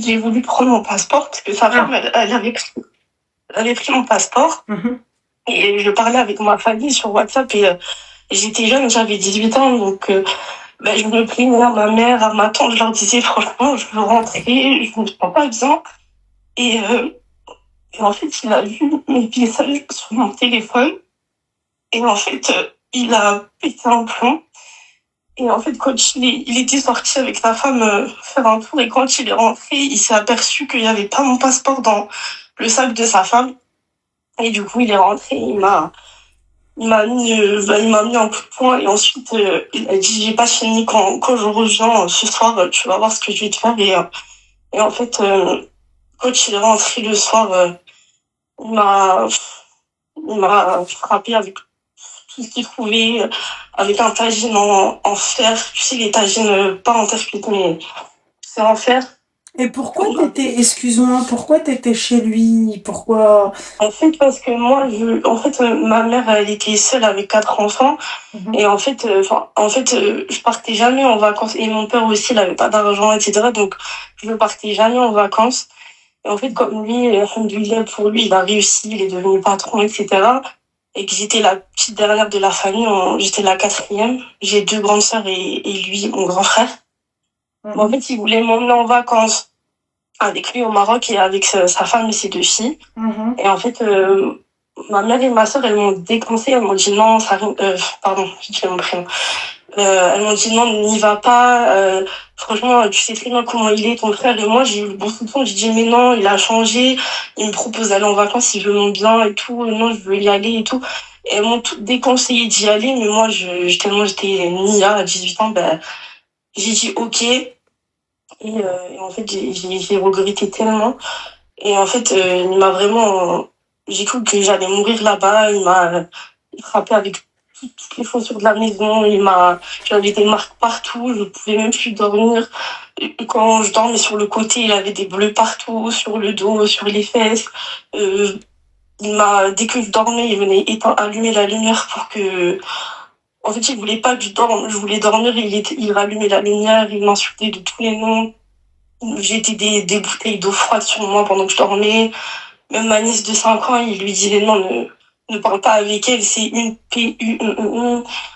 j'ai voulu prendre mon passeport parce que sa femme, elle avait pris mon passeport. Et je parlais avec ma famille sur WhatsApp et j'étais jeune, j'avais 18 ans, donc je me plaignais à ma mère, à ma tante, je leur disais franchement, je veux rentrer, je me sens pas bien. Et en fait, il a vu mes messages sur mon téléphone et en fait, il a pété un plomb. Et en fait, quand il était sorti avec sa femme faire un tour et quand il est rentré, il s'est aperçu qu'il n'y avait pas mon passeport dans le sac de sa femme. Et du coup, il est rentré, il m'a mis un coup de poing et ensuite il a dit j'ai pas fini quand je reviens ce soir, tu vas voir ce que je vais te faire. Et en fait, quand il est rentré le soir, Il m'a frappé avec tout ce qu'il trouvait, avec un tagine en fer. Tu sais, les tagines, pas en terre cuite, mais c'est en fer. Et pourquoi excuse-moi, pourquoi t'étais chez lui? Pourquoi? En fait, parce que moi, ma mère, elle était seule avec 4 enfants. Et en fait, je partais jamais en vacances. Et mon père aussi, il avait pas d'argent, etc. Donc, je ne partais jamais en vacances. Et en fait, comme lui, alhamdoulilah, pour lui, il a réussi, il est devenu patron, etc. Et que j'étais la petite dernière de la famille, j'étais la 4e. J'ai 2 grandes sœurs et lui, mon grand frère. Mais en fait, il voulait m'emmener en vacances avec lui au Maroc et avec sa femme et ses 2 filles. Et en fait, ma mère et ma sœur, elles m'ont déconseillé, elles m'ont dit non, pardon, j'ai dit mon prénom. Elles m'ont dit non, n'y va pas, franchement, tu sais très bien comment il est, ton frère. Et moi, j'ai eu le bon soupçon, j'ai dit mais non, il a changé, il me propose d'aller en vacances, il veut mon bien et tout, non, je veux y aller et tout. Et elles m'ont toutes déconseillé d'y aller, mais moi, tellement j'étais nia à 18 ans, ben, j'ai dit ok. Et en fait, j'ai regretté tellement. Et en fait, il m'a vraiment... J'ai cru que j'allais mourir là-bas. Il m'a frappé avec toutes les chaussures de la maison. J'avais des marques partout. Je pouvais même plus dormir. Et quand je dormais sur le côté, il avait des bleus partout, sur le dos, sur les fesses. Dès que je dormais, il venait allumer la lumière pour que... En fait, il voulait pas que je dorme. Je voulais dormir. Il rallumait la lumière. Il m'insultait de tous les noms. J'étais des bouteilles d'eau froide sur moi pendant que je dormais. Même ma nièce de 5 ans, il lui disait non, ne parle pas avec elle, c'est une PU.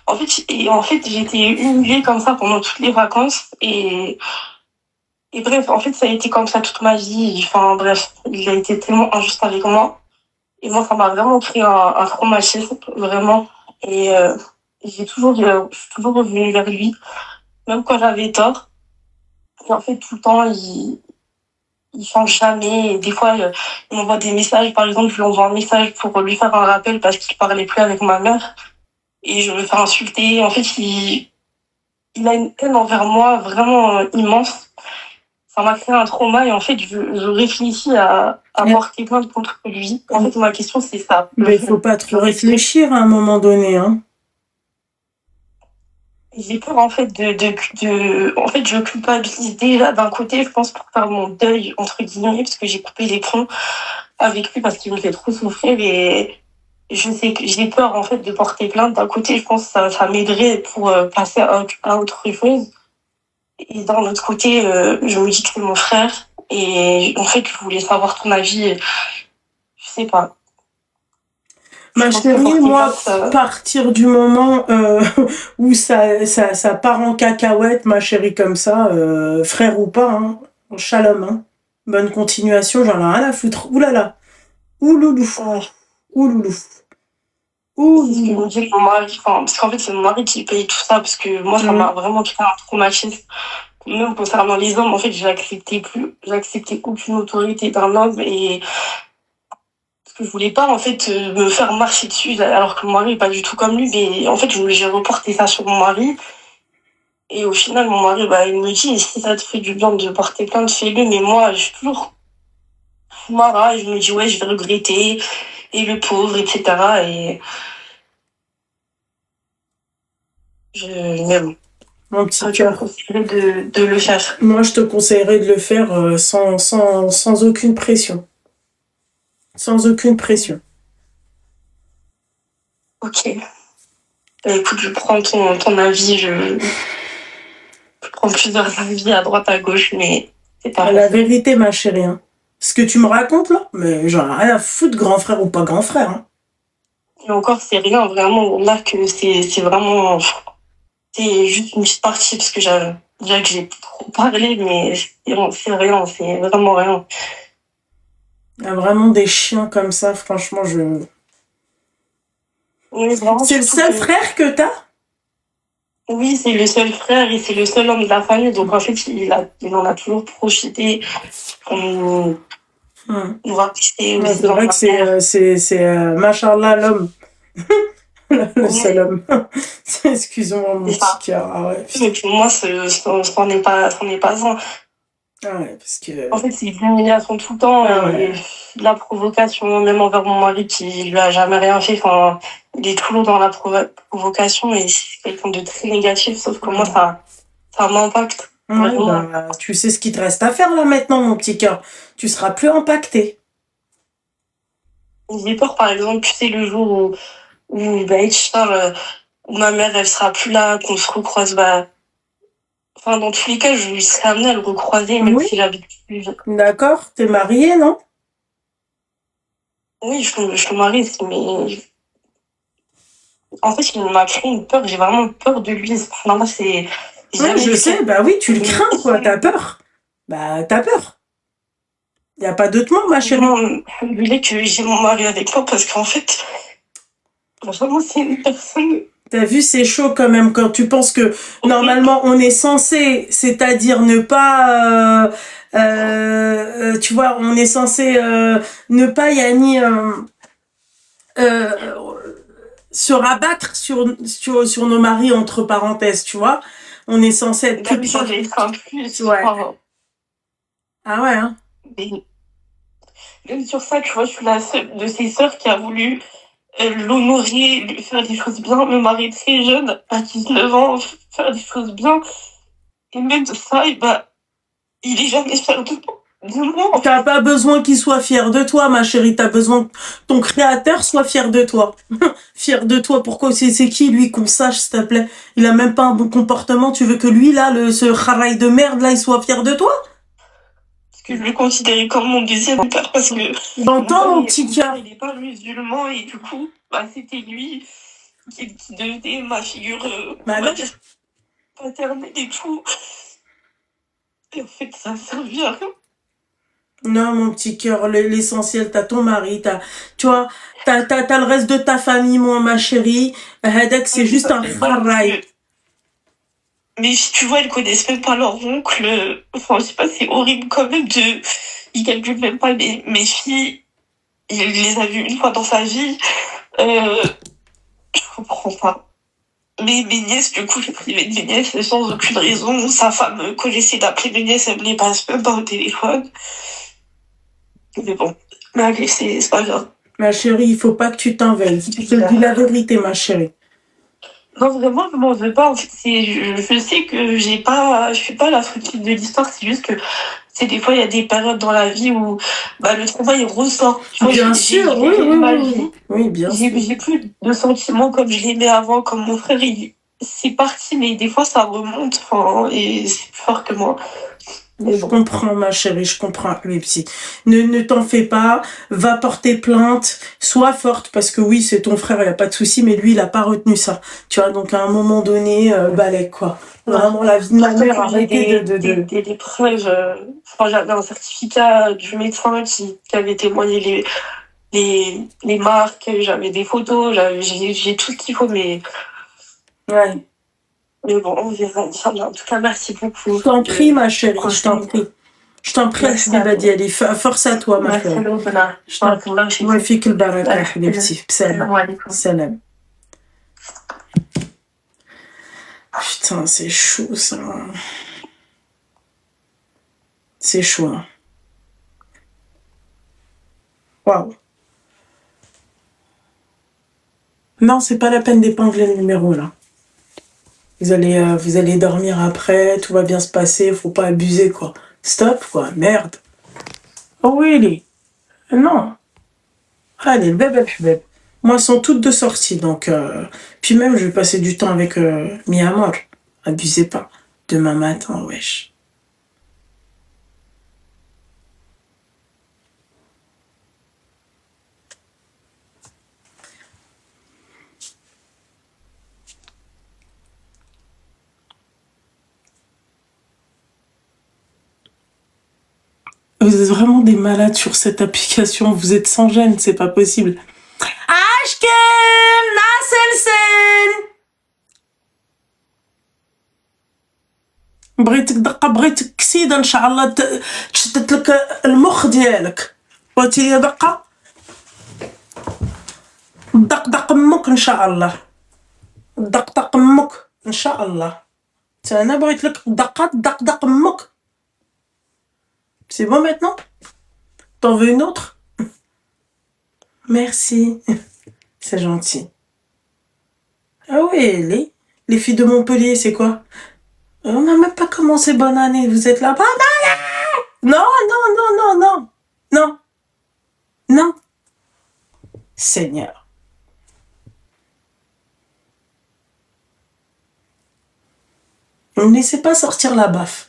En fait, j'étais humiliée comme ça pendant toutes les vacances. Et bref, en fait, ça a été comme ça toute ma vie. Enfin, bref, il a été tellement injuste avec moi. Et moi, ça m'a vraiment créé un traumatisme, vraiment. Et je suis toujours revenue vers lui, même quand j'avais tort. Et en fait, tout le temps, il change jamais. Et des fois, il m'envoie des messages. Par exemple, je lui envoie un message pour lui faire un rappel parce qu'il parlait plus avec ma mère. Et je me fais insulter. En fait, il a une haine envers moi vraiment immense. Ça m'a créé un trauma et en fait, je réfléchis à porter plainte contre lui. En fait, ma question, c'est ça. Mais il faut pas trop réfléchir à un moment donné, hein. J'ai peur, en fait, en fait, je culpabilise déjà d'un côté, je pense, pour faire mon deuil, entre guillemets, parce que j'ai coupé les ponts avec lui parce qu'il me fait trop souffrir et je sais que j'ai peur, en fait, de porter plainte. D'un côté, je pense que ça m'aiderait pour passer à autre chose. Et d'un autre côté, je me dis que c'est mon frère et en fait, je voulais savoir ton avis. Je sais pas. Ma chérie, moi, à partir du moment où ça part en cacahuète, ma chérie, comme ça, frère ou pas, hein, shalom, hein. Bonne continuation, j'en ai rien à foutre. Ouh là là. Ouloulou. Ouais. Ouloulou. C'est ce que me dit mon mari. Enfin, parce qu'en fait, c'est mon mari qui paye tout ça parce que moi, ça m'a vraiment créé un traumatisme. Même concernant les hommes, en fait, j'acceptais aucune autorité d'un homme et parce que je voulais pas, en fait, me faire marcher dessus alors que mon mari est pas du tout comme lui. Mais en fait, j'ai reporté ça sur mon mari. Et au final, mon mari, il me dit, si ça te fait du bien de porter plainte, fais-le. Mais moi, je suis toujours mara et je me dis, ouais, je vais regretter. Et le pauvre, etc. Et mais bon. Mon petit cœur. Je te conseillerais de le faire. Moi, je te conseillerais de le faire sans aucune pression. Sans aucune pression. Ok. Écoute, je prends ton avis. Je prends plusieurs avis à droite, à gauche, mais c'est pas la vérité, ma chérie. Hein. Ce que tu me racontes là, mais j'en ai rien à foutre, grand frère ou pas grand frère. Hein. Et encore, c'est rien, vraiment. Là, que c'est vraiment. C'est juste une petite partie, parce que déjà que j'ai trop parlé, mais c'est rien, c'est vraiment rien. Il y a vraiment des chiens comme ça, franchement, Oui, c'est le seul frère que t'as? Oui, c'est le seul frère et c'est le seul homme de la famille. Donc, en fait, il en a toujours profité. On va pisser. Ouais, c'est vrai que c'est machallah, l'homme. Le seul homme. Excuse-moi, mon petit cœur. Ah ouais, mais pour moi, c'en est pas un. Ah ouais, parce que... En fait, c'est de l'humiliation tout le temps Ah et ouais. de la provocation, même envers mon mari qui lui a jamais rien fait. Enfin, il est toujours dans la provocation et c'est quelqu'un de très négatif, sauf que moi, ça m'impacte. Ouais, Vraiment. bah, tu sais ce qu'il te reste à faire là maintenant, mon petit cœur. Tu seras plus impacté. J'ai peur, par exemple, tu sais, le jour où bah, Inch'Allah, où ma mère, elle sera plus là, qu'on se recroise, bah, enfin, dans tous les cas, je serai amenée à le recroiser, même Oui, si j'habite plus. d'accord. T'es mariée, non? Oui, je le marie, mais en fait, il m'a créé une peur. J'ai vraiment peur de lui. Subhanallah, c'est j'ai Ouais, jamais je vu sais, bah oui, tu le crains, quoi. T'as peur. Bah, t'as peur. Y a pas d'autre mot, ma chérie. vraiment alhamdoulilah que j'ai mon mari avec moi parce qu'en fait, vraiment, c'est une personne. T'as vu, c'est chaud quand même quand tu penses que normalement on est censé, c'est-à-dire ne pas, tu vois, on est censé ne pas Yanni euh, se rabattre sur nos maris entre parenthèses, tu vois. On est censé être plus Même si proche. j'ai été un plus. Ouais. Enfin, Ah ouais, hein. mais même sur ça, tu vois, je suis la seule de ses sœurs qui a voulu l'honorer, lui faire des choses bien. Me marier très jeune, à 19 ans, faire des choses bien. Et même de ça, et bah, il est jamais fier de moi. En fait. T'as pas besoin qu'il soit fier de toi, ma chérie. T'as besoin que ton créateur soit fier de toi. Fier de toi. Pourquoi c'est qui, lui, qu'on sache, s'il te plaît? Il a même pas un bon comportement. Tu veux que lui, là, ce haraï de merde, là, il soit fier de toi? Parce que je le considérais comme mon deuxième père parce que J'entends, mon petit mon cœur. père, il n'est pas musulman et du coup, bah, c'était lui qui devenait ma figure, on va dire, paternelle et tout. Et en fait, ça a servi à rien. Non, mon petit cœur, l'essentiel, t'as ton mari, tu vois, t'as le reste de ta famille, moi, ma chérie. Hadak, c'est juste un haraï. Mais tu vois, ils connaissent même pas leur oncle. Enfin, je sais pas, c'est horrible quand même de. Ils calculent même pas mes filles. Il les a vues une fois dans sa vie. Je comprends pas. Mes nièces, du coup, j'ai privé de mes nièces sans aucune raison. Sa femme, quand j'essaie d'appeler mes nièces, elle me les passe même pas au téléphone. Mais bon, mais allez, c'est pas grave. Ma chérie, il faut pas que tu t'en veuilles. Je te dis la vérité, ma chérie. Non, vraiment, je m'en veux pas. En fait, je sais que je suis pas la fructile de l'histoire. C'est juste que, c'est des fois, il y a des périodes dans la vie où, bah, le trauma, il ressort. Tu vois, Bien sûr, oui. Oui, bien sûr. J'ai plus de sentiments comme je l'aimais avant, comme mon frère, c'est parti, mais des fois, ça remonte, enfin, et c'est plus fort que moi. Mais Je bon. comprends, ma chérie, je comprends, les petits. Ne t'en fais pas, va porter plainte, sois forte, parce que oui, c'est ton frère, il n'y a pas de souci, mais lui, il a pas retenu ça. Tu vois, donc à un moment donné, balai, quoi. Vraiment, la vie de ma mère, arrêtez des preuves. Enfin, j'avais un certificat du médecin qui avait témoigné les marques, j'avais des photos, j'ai tout ce qu'il faut, mais. Ouais. Mais bon, on verra. En tout cas, merci beaucoup. Je t'en prie, ma chérie, je t'en prie. Je t'en prie, Habiba Diali. Force à toi, ma chérie. Je t'en prie. Ouais, fik le baraka, les petits. Salam. Salam. Putain, c'est chaud, ça. C'est chaud, hein. Waouh. Non, c'est pas la peine d'épingler le numéro, là. Vous allez dormir après, tout va bien se passer, faut pas abuser, quoi. Stop, quoi, merde. Oh oui, non. Allez, le bébé, moi, elles sont toutes de sortie, donc... Puis même, je vais passer du temps avec mi amor. Abusez pas. Demain matin, wesh. Vous êtes vraiment des malades sur cette application. Vous êtes sans gêne, c'est pas possible. Ashken Nasselsen بغيتك دقة بغيتك كسيدة ان شاء الله تشتت لك المخ ديالك بغيتي لي دقة دق امك ان شاء الله دق امك ان شاء الله انا بغيت لك دقة دق امك C'est bon maintenant? T'en veux une autre? Merci. C'est gentil. Ah oui, les filles de Montpellier, c'est quoi? On n'a même pas commencé bonne année. Vous êtes là? Bonne année! Non, non, non, non, non. Non. Non. Seigneur. Ne me laissez pas sortir la baffe.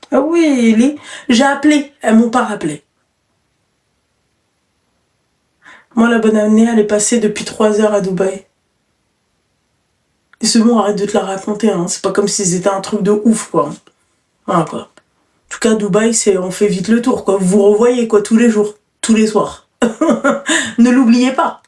Ah oui, j'ai appelé. Elles m'ont pas rappelé. Moi, la bonne année, elle est passée depuis 3 heures à Dubaï. Et c'est bon, arrête de te la raconter. Hein. C'est pas comme si c'était un truc de ouf, quoi. Voilà, quoi. En tout cas, Dubaï, on fait vite le tour, quoi. Vous vous revoyez, quoi, tous les jours, tous les soirs. Ne l'oubliez pas.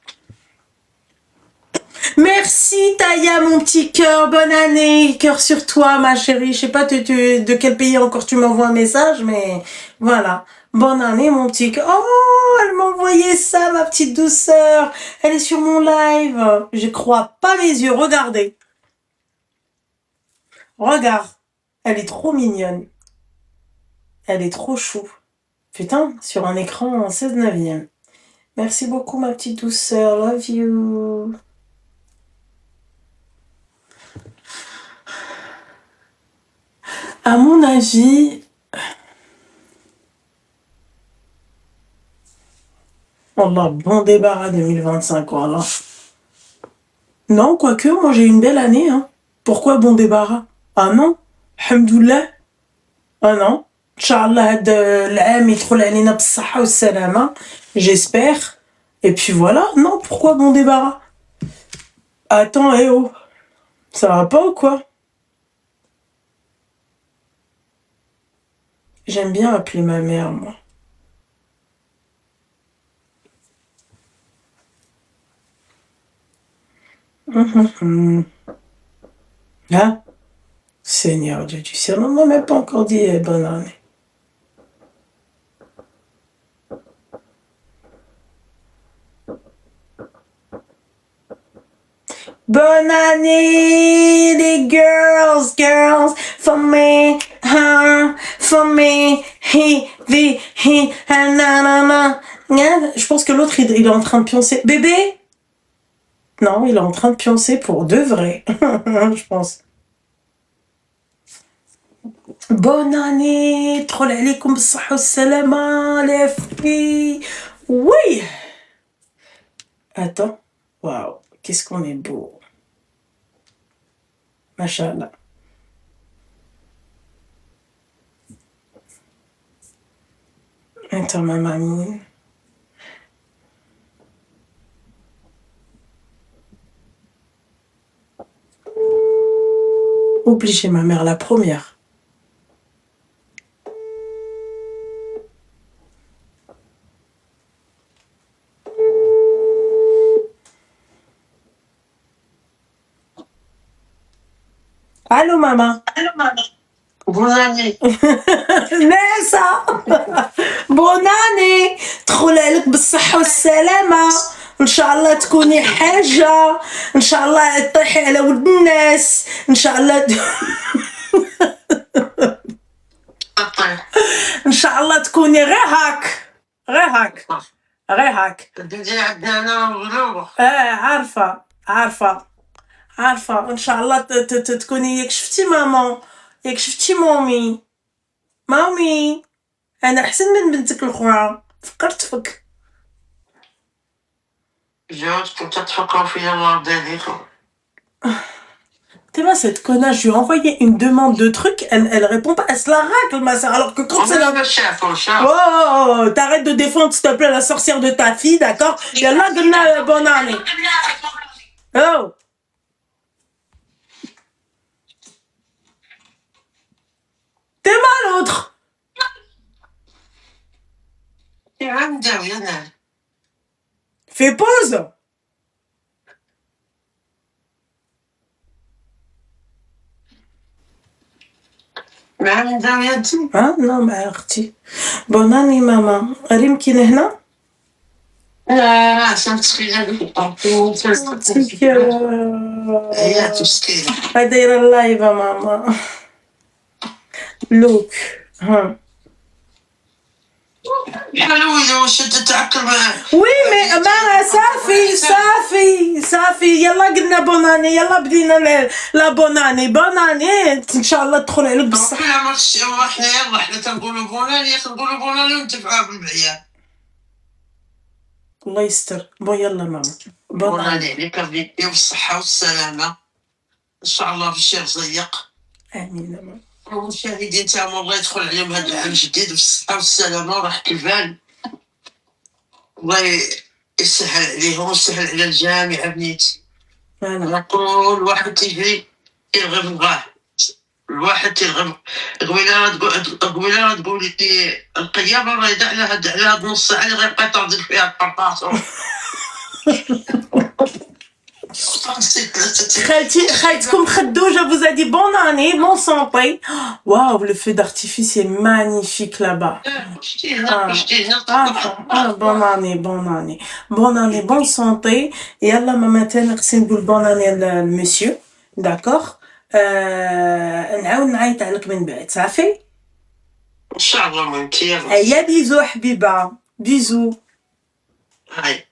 Merci, Taya, mon petit cœur. Bonne année. Cœur sur toi, ma chérie. Je sais pas de quel pays encore tu m'envoies un message, mais voilà. Bonne année, mon petit cœur. Oh, elle m'a envoyé ça, ma petite douceur. Elle est sur mon live. Je crois pas mes yeux. Regardez. Regarde. Elle est trop mignonne. Elle est trop chou. Putain, sur un écran en 16/9. Merci beaucoup, ma petite douceur. Love you. À mon avis, Allah, bon débarras 2025, voilà. Non, quoique, moi j'ai une belle année. Hein. Pourquoi bon débarras? Ah non, alhamdoulilah. Ah non, Inch'Allah, l'âme يدخل علينا بالصحة والسلامة, j'espère. Et puis voilà, non, pourquoi bon débarras? Attends, eh oh, ça va pas ou quoi? J'aime bien appeler ma mère, moi. Hein? Seigneur Dieu du ciel, on m'a même pas encore dit bonne année. Bonne année, les girls, for me, nanana. Je pense que l'autre, il est en train de pioncer. Bébé? Non, il est en train de pioncer pour de vrai, je pense. Bonne année, troll alaykoum بالصحة والسلامة, les filles. Oui. Attends, waouh, qu'est-ce qu'on est beau. Machallah. Attends, ma mamie. Obligé, ma mère, la première. Allô, maman. Allô, maman. Bonne année. ناسا. Bonne année. تخلالك بالصحة والسلامة. إن شاء الله تكوني حاجة. إن شاء الله تطيحي على ولد الناس. إن شاء الله إن شاء الله تكوني غير هاك. غير هاك. غير هاك. بدي عندنا ولو. عارفة. عارفة. عارفة إن شاء الله تكوني ياك شفتي ماما. ياك شفتي مامي. مامي. أنا أحسن من بنتك الأخرى. فكرت فيك. جوز كنت تفكر فيا مرة ديالك. T'es là, cette connasse, je lui ai envoyé une demande de truc, elle répond pas, elle se la racle, ma soeur, alors que quand c'est la... Oh, t'arrêtes de défendre, s'il te plaît, la sorcière de ta fille, d'accord? Yallah, donne-la bonne année. Oh. T'es mal, l'autre. Fais pause. ها نعم أختي بوناني ماما ريم كاين هنا لا هي تسكينة دايره اللايف ماما Look. Hein. حلوة وش تتعكر معاه. وي مي ما صافي يلا قلنا بوناني يلا بدينا لا بوناني ان شاء الله تدخل عليك بالصح. كل عمر احنا يلا احنا تنقولوا بوناني تنقولوا بوناني ونتفعوا بالعيال. الله يستر. بون يلا ماما. بوناني عليك ربي بالصحة والسلامة. ان شاء الله في الشهر ضيق. امين يا ماما. والمشاهدين تاعهم الله يدخل عليهم هذا العام الجديد بالصحة والسلامة وراحة البال. الله يسهل عليهم ويسهل على الجامعة بنيتي. فوالا. كل واحد تجري يرغب بغاه. الواحد ترغب قبيله تقولي القيامة راه يدع لها نص ساعة اللي غيبقى تعضل فيها الطرطاس. خالتكم خدوجة vous a dit bonne année, bonne santé. Waouh, le feu d'artifice est magnifique là-bas. Bonne année, bonne santé. Et Allah m'a maintenant نقول bonne année للمسيو. D'accord. نعاود نعيط عليك من بعد صافي. ان شاء الله مامتي. هيا بيزو حبيبة. بيزو. هاي.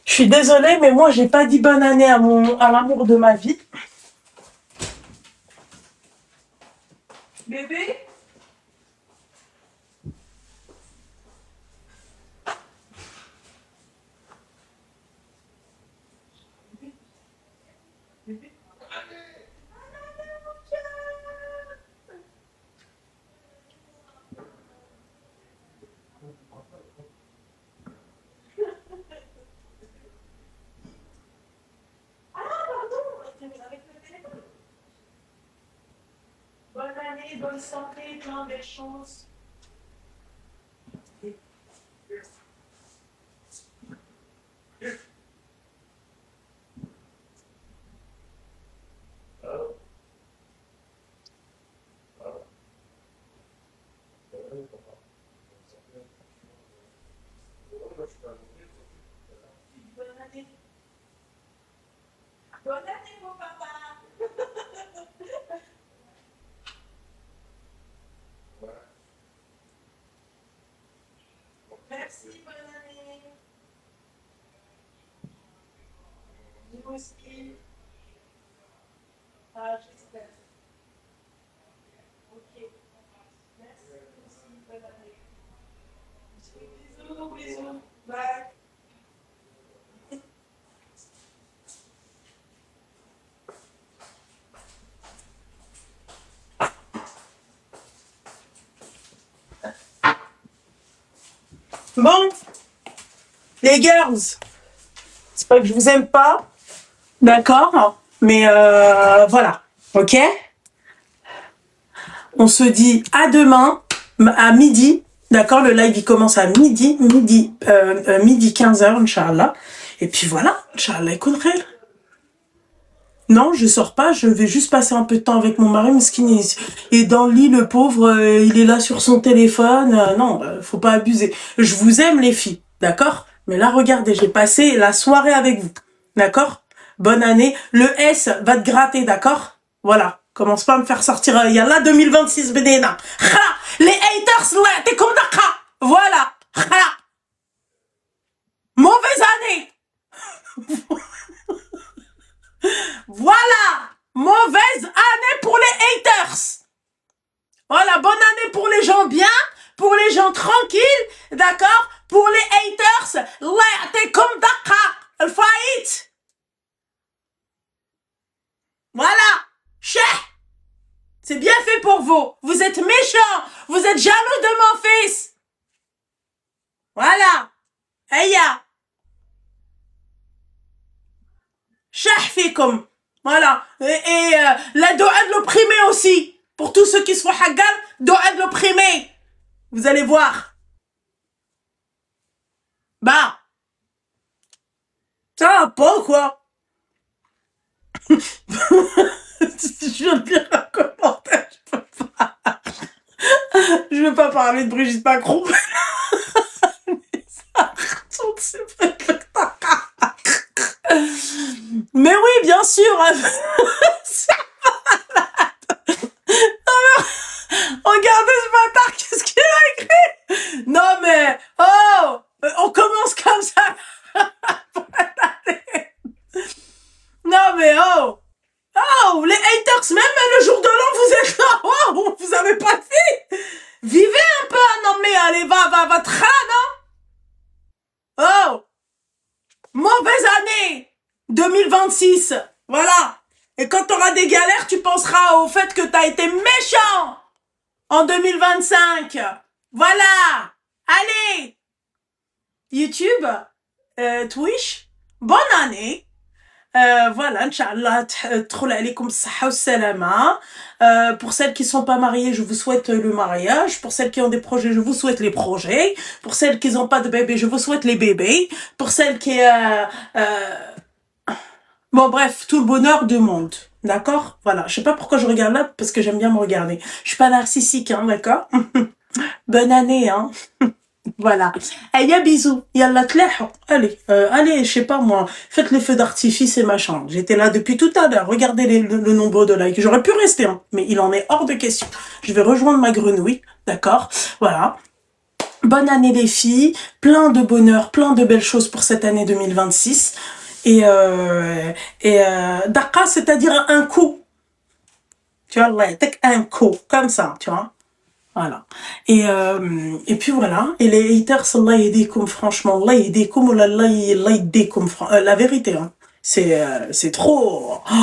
Je suis désolée, mais moi, j'ai pas dit bonne année à l'amour de ma vie. Bébé? Bonne année, bonne santé, plein de choses. Bonne année, mon papa. Merci, bonne année. Vous aussi. Ah, j'espère. Ok. Merci aussi, bonne année. Bisous. Bye. Bon, les girls, c'est pas que je vous aime pas, d'accord, mais voilà, ok. On se dit à demain, à midi, d'accord, le live il commence à midi 15h, Inch'Allah. Et puis voilà, Inch'Allah, écoute, non, je sors pas, je vais juste passer un peu de temps avec mon mari, Meskin, il est dans le lit, le pauvre, il est là sur son téléphone, non, faut pas abuser. Je vous aime les filles, d'accord? Mais là, regardez, j'ai passé la soirée avec vous, d'accord? Bonne année, le S va te gratter, d'accord? Voilà, commence pas à me faire sortir, yallah 2026, Benena. Les haters, là, t'es comme d'accord, voilà, mauvaise année. Voilà, mauvaise année pour les haters. Voilà, bonne année pour les gens bien, pour les gens tranquilles, d'accord? Pour les haters, là, t'es comme d'accord, le fight. Voilà, chef, c'est bien fait pour vous. Vous êtes méchants, vous êtes jaloux de mon fils. Voilà, Aya. Shahfikum. Voilà. Et la do'a de l'opprimé aussi. Pour tous ceux qui se font hagar, do'a de l'opprimé. Vous allez voir. Bah. Ça va pas, quoi. Je viens de lire un commentaire. Je veux pas parler de Brigitte Macron. Mais oui, bien sûr. On commence comme ça. Non mais oh, oh, les haters, même le jour de l'an, vous êtes là. Oh, vous avez pas de vie. Vivez un peu. Non mais allez, va, tra, non? Oh, mauvaise année 2026. Voilà. Et quand t'auras des galères, tu penseras au fait que t'as été méchant en 2025. Voilà. Allez. YouTube, Twitch, bonne année. Voilà, Inch'Allah, تدخل عليكم الصحة والسلامة. Pour celles qui sont pas mariées, je vous souhaite le mariage. Pour celles qui ont des projets, je vous souhaite les projets. Pour celles qui n'ont pas de bébés, je vous souhaite les bébés. Pour celles qui... Bon, bref, tout le bonheur du monde. D'accord? Voilà. Je sais pas pourquoi je regarde là, parce que j'aime bien me regarder. Je suis pas narcissique, hein, d'accord? Bonne année, hein. Voilà. Allez, bisous. Yallah, tleho. Allez, allez, je sais pas moi, faites les feux d'artifice et machin. J'étais là depuis tout à l'heure. Regardez le nombre de likes. J'aurais pu rester, hein, mais il en est hors de question. Je vais rejoindre ma grenouille, d'accord? Voilà. Bonne année les filles, plein de bonheur, plein de belles choses pour cette année 2026. Et Dakar, c'est-à-dire un coup. Tu vois, ouais, un coup, comme ça, tu vois. Voilà. Et puis voilà. Et les haters, Allah yedikum, franchement, Allah yedikum ou Allah yedikum, la vérité, hein. C'est trop. Oh,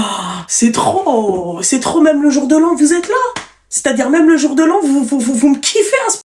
c'est trop. C'est trop, même le jour de l'an, vous êtes là. C'est-à-dire, même le jour de l'an, vous me kiffez à ce